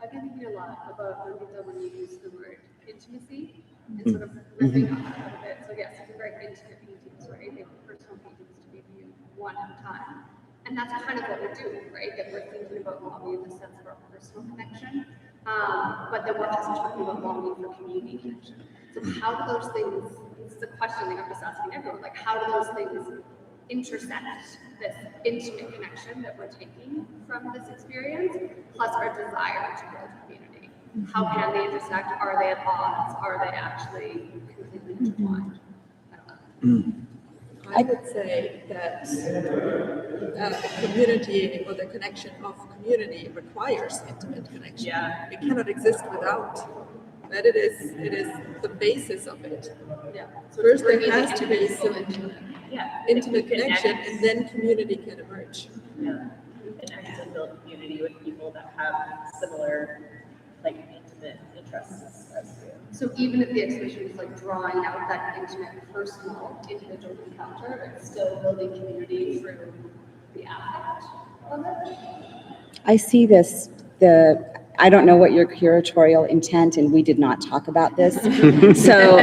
I've been thinking a lot about Nandita when you use the word intimacy and sort of ripping off out of it. So yes, it's very intimate paintings, right? They were personal paintings to be viewed one at a time. And that's kind of what we're doing, right? That we're thinking about longing in the sense of our personal connection, but then we're also talking about longing for community connection. So how do those things, this is a question that I'm just asking everyone, how do those things intersect this intimate connection that we're taking from this experience, plus our desire to build community? How can they intersect? Are they at odds? Are they actually completely intertwined? I would say that community, or the connection of community, requires intimate connection. Yeah. It cannot exist without. That it is the basis of it. Yeah. So first there has to be some intimate connection, and then community can emerge. Yeah. Connect and build community with people that have similar, intimate interests as you. So even if the exhibition is drawing out that intimate, personal, individual encounter, it's still building community through the affect of it. I see this, I don't know what your curatorial intent, and we did not talk about this. So,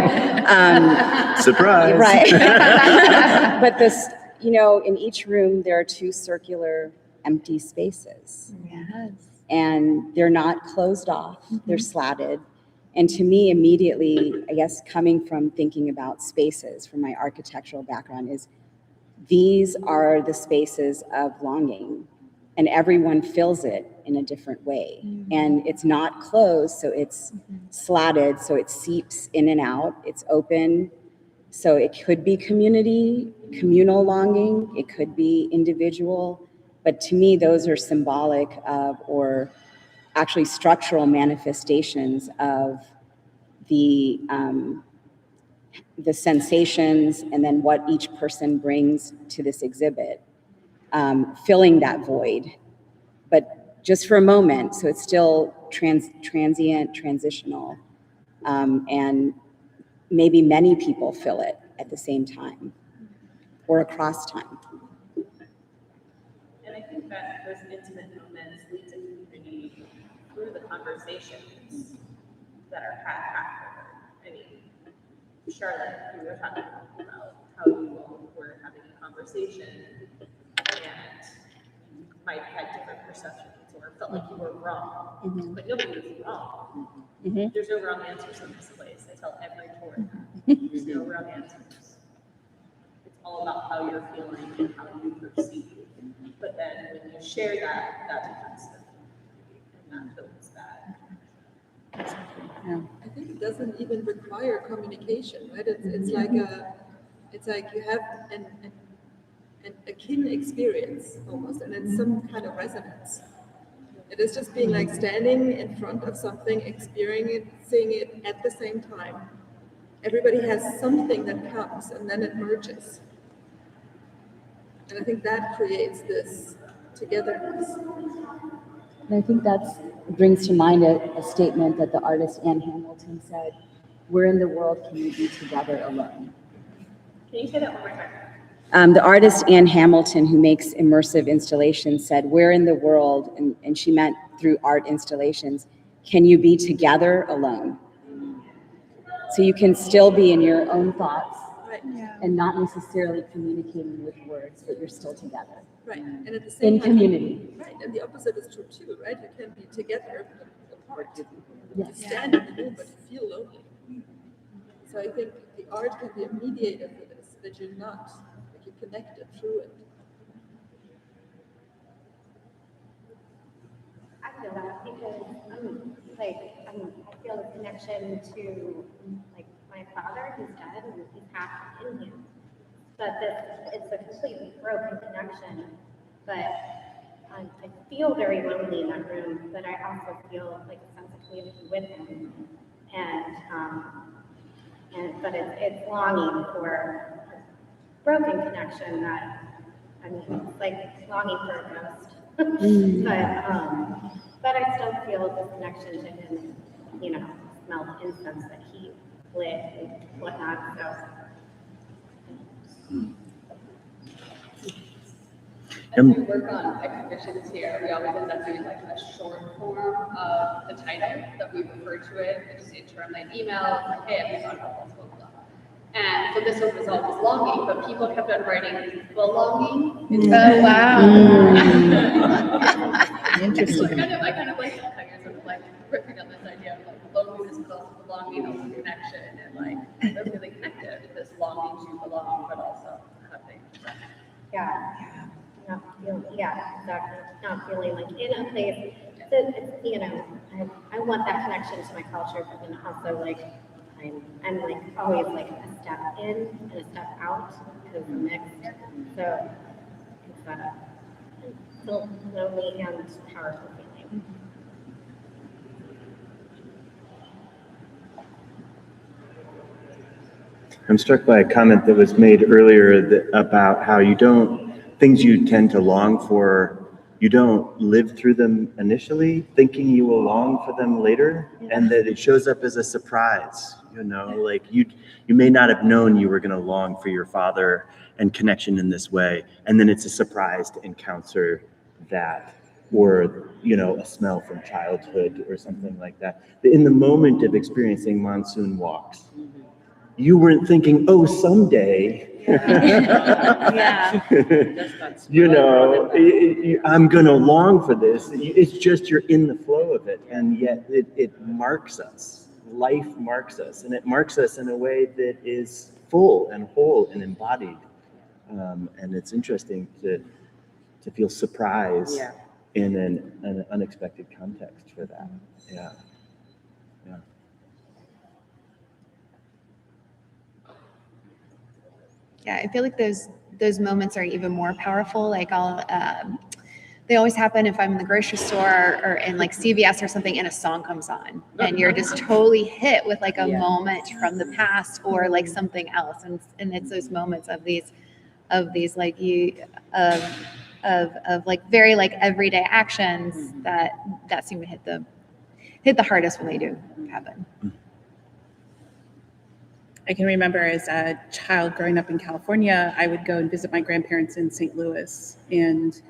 surprise. Right. But this, in each room, there are two circular empty spaces. Yes. And they're not closed off, they're slatted. And to me, immediately, I guess, coming from thinking about spaces from my architectural background, is these are the spaces of longing, and everyone fills it in a different way. And it's not closed, so it's slatted, so it seeps in and out, it's open. So it could be communal longing, it could be individual, but to me, those are symbolic of, or actually structural manifestations of the sensations, and then what each person brings to this exhibit, filling that void, but just for a moment. So it's still transient, transitional, and maybe many people fill it at the same time or across time. And I think that those intimate moments lead to community through the conversations that are had afterward. I mean, Charlotte, you were talking about how you all were having a conversation, and might have had different perceptions or felt like you were wrong, but nobody was wrong. There's no wrong answers in this place. I tell every tour that. There's no wrong answers. It's all about how you're feeling and how you perceive. But then when you share that, that becomes and that feels bad. I think it doesn't even require communication, right? It's like you have a kin experience almost, and it's some kind of resonance. It is just being like standing in front of something, experiencing it at the same time. Everybody has something that comes, and then it merges. And I think that creates this togetherness. And I think that brings to mind a statement that the artist Anne Hamilton said, "Where in the world can we be together alone?" Can you say that one more time? The artist Anne Hamilton, who makes immersive installations, said, "Where in the world," and she meant through art installations, "can you be together alone?" So you can still be in your own thoughts and not necessarily communicating with words, but you're still together. Right, and at the same in time, community. Right, and the opposite is true too, right? You can be together but apart. Yes. You stand in the room, but you feel lonely. So I think the art can be a mediator for this, that you're not, that you're connected through it. I feel that because I feel a connection to like my father, who's dead, and he's half Indian. But it's a completely broken connection. But I feel very lonely in that room, but I also feel like a sense of community with him. But it's longing for a broken connection that, I mean, it's like longing for a ghost. But I still feel this connection to him, you know, smell the incense that he lit and whatnot, so. As we work on exhibitions here, we always end up doing like a short form of the title that we refer to it, just internally in email, like, hey, have you thought about this, blah, blah, blah. And so this one was always longing, but people kept on writing belonging. Oh, wow. Interesting. So I kind of like how you're sort of like ripping on this idea of like loneliness, but also belonging, also connection, and like they're really connected. This longing to belong, but also having. Yeah. Exactly. Not feeling like in a place. It's you know, I want that connection to my culture, but then also like I'm like always like a step in and a step out because it's mixed. So it's a lonely and powerful feeling. I'm struck by a comment that was made earlier about how things you tend to long for, you don't live through them initially, thinking you will long for them later, and that it shows up as a surprise. You know, like you may not have known you were going to long for your father and connection in this way, and then it's a surprise to encounter that, or you know, a smell from childhood or something like that. In the moment of experiencing monsoon walks, you weren't thinking, oh, someday. You know, I'm going to long for this. It's just you're in the flow of it, and yet it marks us. Life marks us, and it marks us in a way that is full and whole and embodied. And it's interesting to feel surprise in an unexpected context for that. Yeah. Yeah, I feel like those moments are even more powerful. Like they always happen if I'm in the grocery store or in like CVS or something, and a song comes on, and you're just totally hit with like a moment from the past or like something else, and it's those moments of these like of like very like everyday actions that seem to hit the hardest when they do happen. I can remember as a child growing up in California, I would go and visit my grandparents in St. Louis, and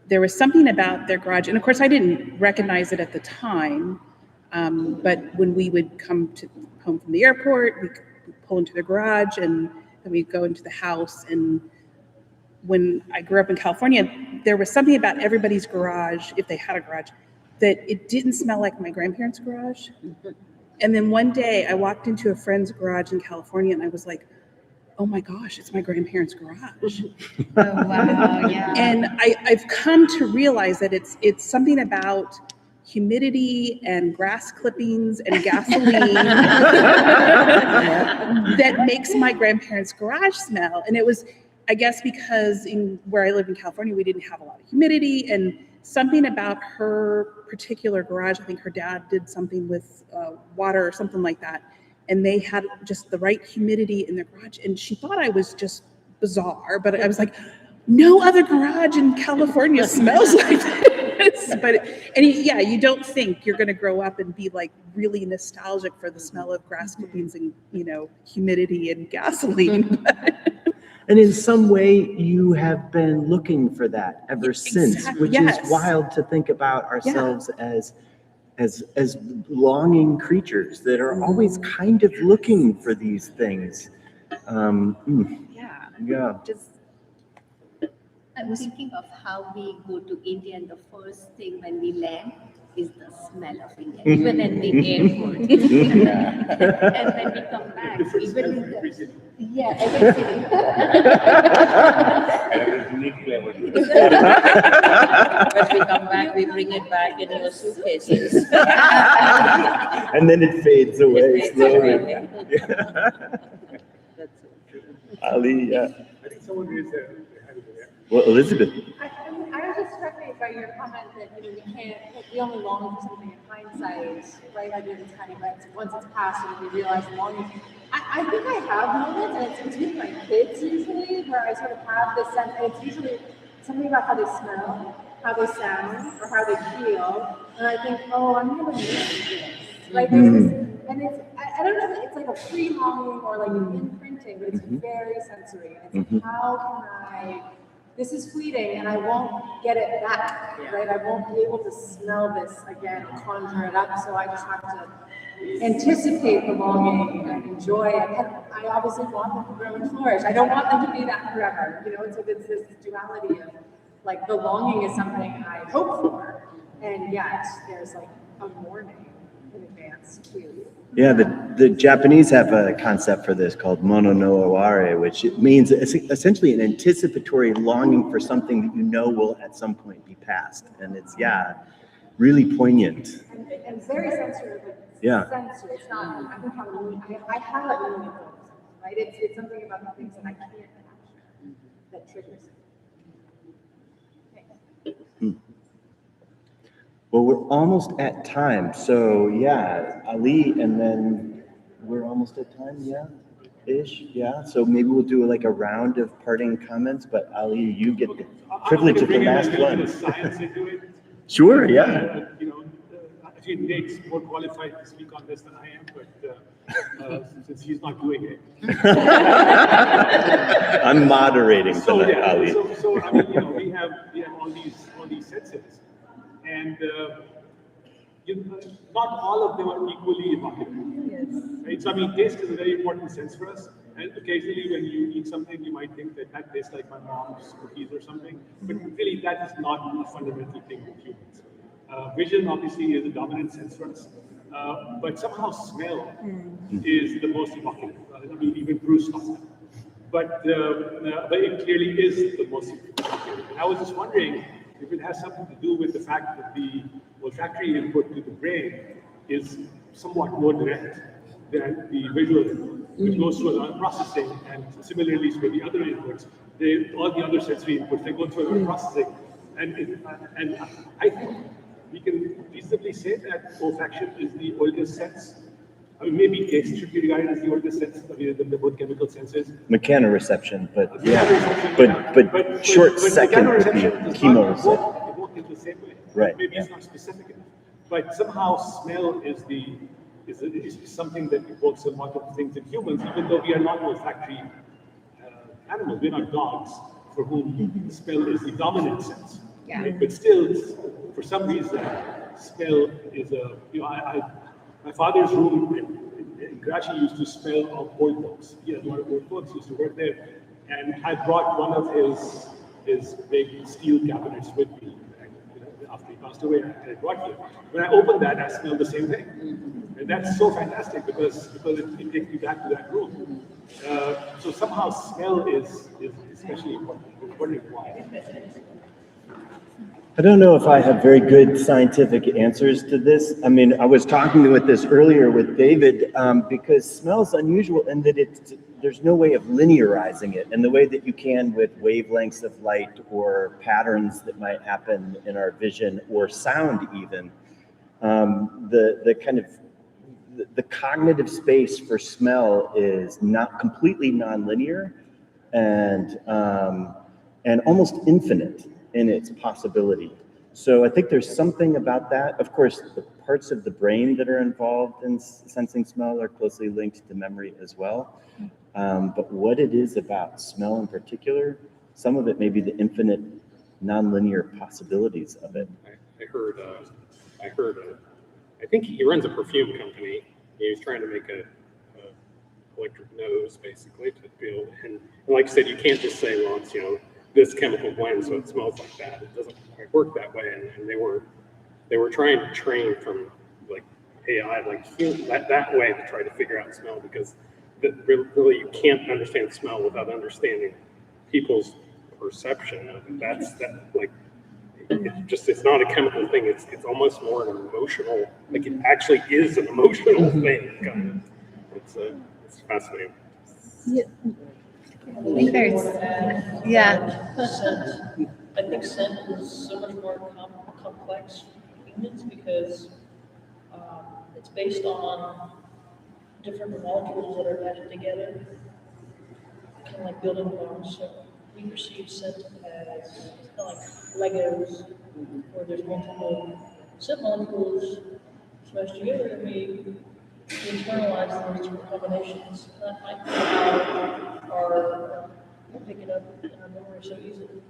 there was something about their garage, and of course I didn't recognize it at the time, but when we would come home from the airport, we'd pull into the garage, and then we'd go into the house, and when I grew up in California, there was something about everybody's garage, if they had a garage, that it didn't smell like my grandparents' garage. And then one day I walked into a friend's garage in California and I was like, oh my gosh, it's my grandparents' garage. Oh, wow, yeah. And I've come to realize that it's something about humidity and grass clippings and gasoline that makes my grandparents' garage smell. And it was, I guess, because in where I live in California, we didn't have a lot of humidity, and something about her particular garage, I think her dad did something with water or something like that, and they had just the right humidity in their garage. And she thought I was just bizarre, but I was like, no other garage in California smells like this. Yeah, you don't think you're going to grow up and be like really nostalgic for the smell of grass clippings and, you know, humidity and gasoline. And in some way, you have been looking for that ever since, which is wild to think about ourselves as longing creatures that are always kind of looking for these things. Just I was thinking of how we go to India, and the first thing when we land is the smell of India, even in the airport. And when we come back, even in the every city. When we come back, we bring it back in our suitcases. And then it fades away slowly. That's so true. Ali, I think someone raised their hand over there. Well, Elizabeth. I was just struck by your comment that we only long for something in hindsight, right? Like it's kind of like once it's passed and we realize the longing. I think I have moments, and it's with my kids usually, where I sort of have this sense, and it's usually something about how they smell, how they sound, or how they feel, and I think, oh, I'm gonna miss this. Like there's this, and it's I don't know if it's like a pre-longing or like an imprinting, but it's very sensory. And it's how can this is fleeting and I won't get it back, right? I won't be able to smell this again, conjure it up, so I just have to anticipate the longing and enjoy it. And I obviously want them to grow and flourish. I don't want them to be that forever, so it's this duality of like the longing is something I hope for, and yet there's like a mourning in advance too. Yeah, the Japanese have a concept for this called mono no aware, which means essentially an anticipatory longing for something that you know will at some point be past. And it's, really poignant. And very sensitive. Sensory. It's not, I think I have it really close, right? It's something about the things that I can't capture that triggers it. Well, we're almost at time. So Ali, and then we're almost at time, ish. So maybe we'll do like a round of parting comments, but Ali, you get the privilege of the last one. Science into it. Sure, Actually, Nate's more qualified to speak on this than I am, but since he's not doing it. I'm moderating tonight, Ali. So I mean, we have all these senses, and not all of them are equally evocative. Right? So I mean, taste is a very important sense for us. And occasionally when you eat something, you might think that tastes like my mom's cookies or something, but really that is not a fundamental thing with humans. Vision obviously is a dominant sense for us, but somehow smell is the most evocative. I mean, even Bruce thought that. But it clearly is the most evocative. And I was just wondering if it has something to do with the fact that the olfactory input to the brain is somewhat more direct than the visual input, which goes through a lot of processing, and similarly for the other inputs, all the other sensory inputs, they go through a lot of processing. And I think we can reasonably say that olfaction is the oldest sense. I mean, maybe taste should be regarded as the oldest sense, the both chemical senses. Mechanoreception, but short second would be chemoreception. Evoke in the same way. Right. Maybe it's not specific enough. But somehow smell is something that evokes a lot of things in humans, even though we are not olfactory animals. We're not dogs, for whom smell is the dominant sense. Yeah. Right? But still, for some reason, smell is my father's room in Karachi used to smell of old books. He had a lot of old books, used to work there. And I brought one of his big steel cabinets with me. After he passed away, I brought it. When I opened that, I smelled the same thing. And that's so fantastic because it takes me back to that room. So somehow smell is especially important. I'm wondering why. I don't know if I have very good scientific answers to this. I mean, I was talking with this earlier with David because smell is unusual in that there's no way of linearizing it in the way that you can with wavelengths of light or patterns that might happen in our vision or sound even. The kind of the cognitive space for smell is not completely nonlinear and almost infinite in its possibility. So I think there's something about that. Of course, the parts of the brain that are involved in sensing smell are closely linked to memory as well. But what it is about smell in particular, some of it may be the infinite nonlinear possibilities of it. I think he runs a perfume company. He was trying to make a electric nose, basically, to feel. And like I said, you can't just say, well, it's, this chemical blend, so it smells like that. It doesn't quite work that way. And they were trying to train from like AI, like that way to try to figure out smell, because really you can't understand smell without understanding people's perception of it. It's not a chemical thing. It's almost more an emotional, like it actually is an emotional thing. Kind of. It's fascinating. Yeah. I think there's, yeah. Scent. I think scent is so much more complex for humans because it's based on different molecules that are added together, kind of like building blocks. So we perceive scent as kind of like Legos, where there's multiple scent molecules smashed together, and we internalize those different combinations. That might be how our pick it up in our memory so easily.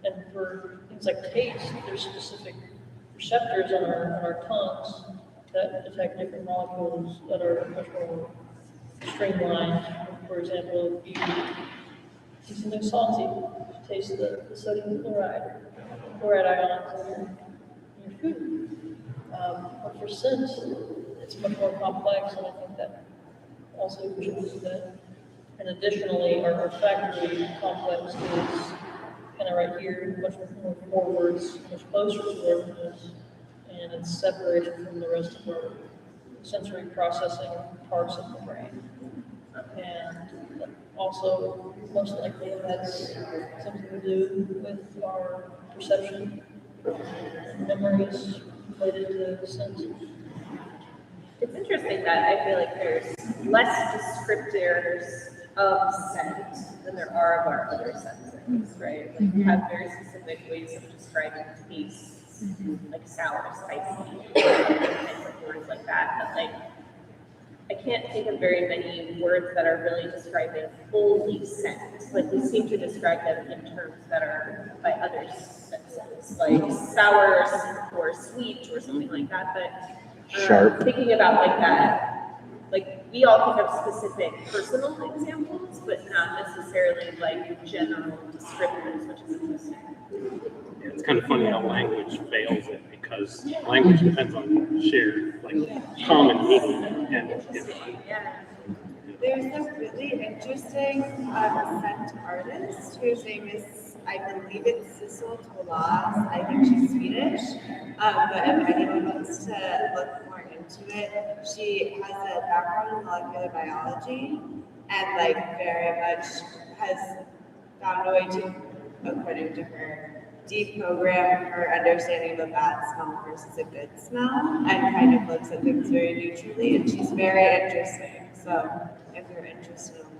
And for things like taste, there's specific receptors on our tongues that detect different molecules that are much more streamlined. For example, if you eat something salty, you taste the sodium chloride ions in your food. But for scent, it's much more complex, and I think that also contributes to that. And additionally, our olfactory complex is kind of right here, much more forwards, much closer to where it is, and it's separated from the rest of our sensory processing parts of the brain. And also, most likely, has something to do with our perception and memories related to sense. It's interesting that I feel like there's less descriptors of scent than there are of our other senses, right? Like we have very specific ways of describing tastes, like sour, spicy, and words like that. But like, I can't think of very many words that are really describing fully scent. Like we seem to describe them in terms that are by other senses, like sour or sweet or something like that. But Sharp. thinking about like that, like we all think of specific personal examples, but not necessarily like general descriptors, which is interesting. It's kind of funny how language fails it, because language depends on shared, like common meaning. And There's a really interesting scent artist whose name is, I believe it's Sissel Tolas. I think she's Swedish. But if anyone wants to look more into it, she has a background in molecular biology and like very much has found a way to, according to her, deprogram her understanding of a bad smell versus a good smell and kind of looks at things very neutrally, and she's very interesting. So if you're interested on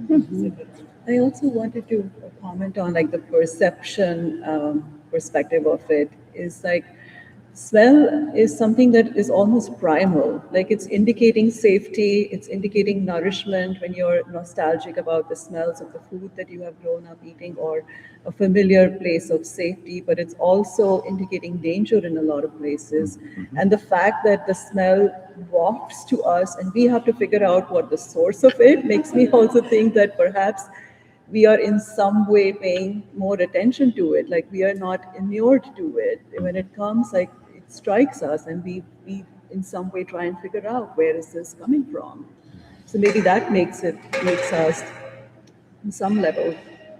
the topic. I also wanted to comment on like the perception perspective of it. Is like smell is something that is almost primal, like it's indicating safety, it's indicating nourishment when you're nostalgic about the smells of the food that you have grown up eating, or a familiar place of safety, but it's also indicating danger in a lot of places. And the fact that the smell wafts to us and we have to figure out what the source of it makes me also think that perhaps we are in some way paying more attention to it. Like we are not inured to it. When it comes, like it strikes us, and we in some way try and figure out where is this coming from. So maybe that makes us, on some level,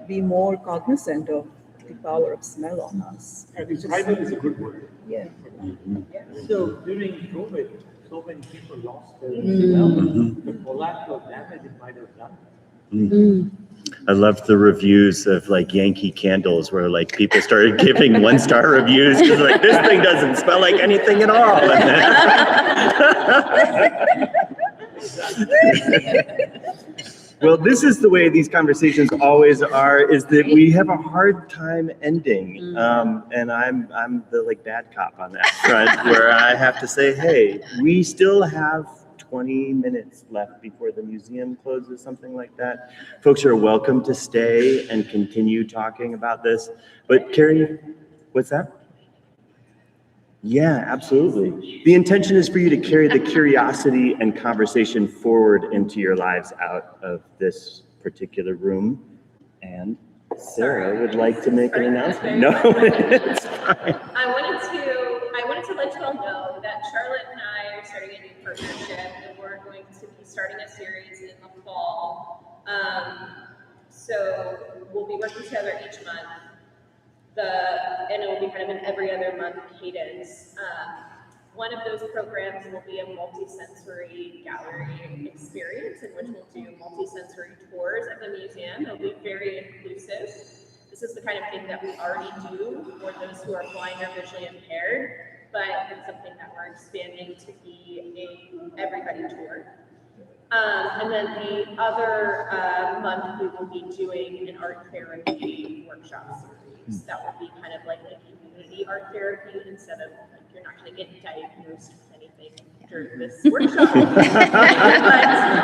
be more cognizant of the power of smell on us. I think private is a good word. Yeah. So during COVID, so many people lost their smell. The collateral damage it might have done. I love the reviews of like Yankee candles where like people started giving 1-star reviews because like this thing doesn't smell like anything at all. Well, this is the way these conversations always are, is that we have a hard time ending. And I'm the like bad cop on that front where I have to say, hey, we still have 20 minutes left before the museum closes, something like that. Folks are welcome to stay and continue talking about this. But Carrie, what's that? Yeah, absolutely. The intention is for you to carry the curiosity and conversation forward into your lives out of this particular room. And Sarah would like to make an announcement. No, it's fine. I wanted to let you all know that Charlotte and I are starting a new partnership, and we're going to be starting a series in the fall. So we'll be working together each month. And it will be kind of an every other month cadence. One of those programs will be a multisensory gallery experience in which we'll do multisensory tours of the museum. It'll be very inclusive. This is the kind of thing that we already do for those who are blind or visually impaired, but it's something that we're expanding to be a everybody tour. And then the other month we will be doing an art therapy workshop series. That will be kind of like a community art therapy instead of like you're not going to get diagnosed with anything during this workshop. But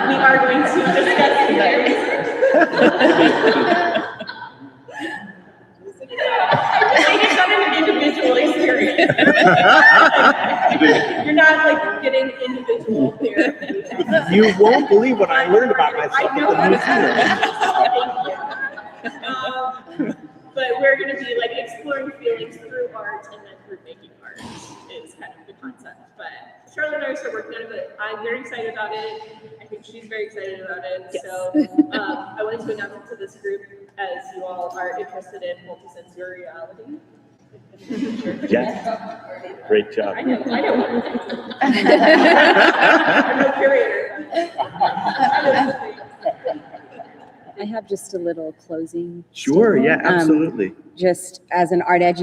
we are going to discuss it's not an individual experience. You're not like getting individual therapy. You won't believe what I learned about myself at the museum. But we're going to be like exploring feelings through art and then through making art is kind of the concept. But Charlotte and I are still working on it, but I'm very excited about it. I think she's very excited about it. Yes. So I wanted to announce it to this group as you all are interested in multisensoriality. Yes. Great job. I know. I'm no curator. I have just a little closing. Sure, statement. yeah, absolutely. Just as an art educator,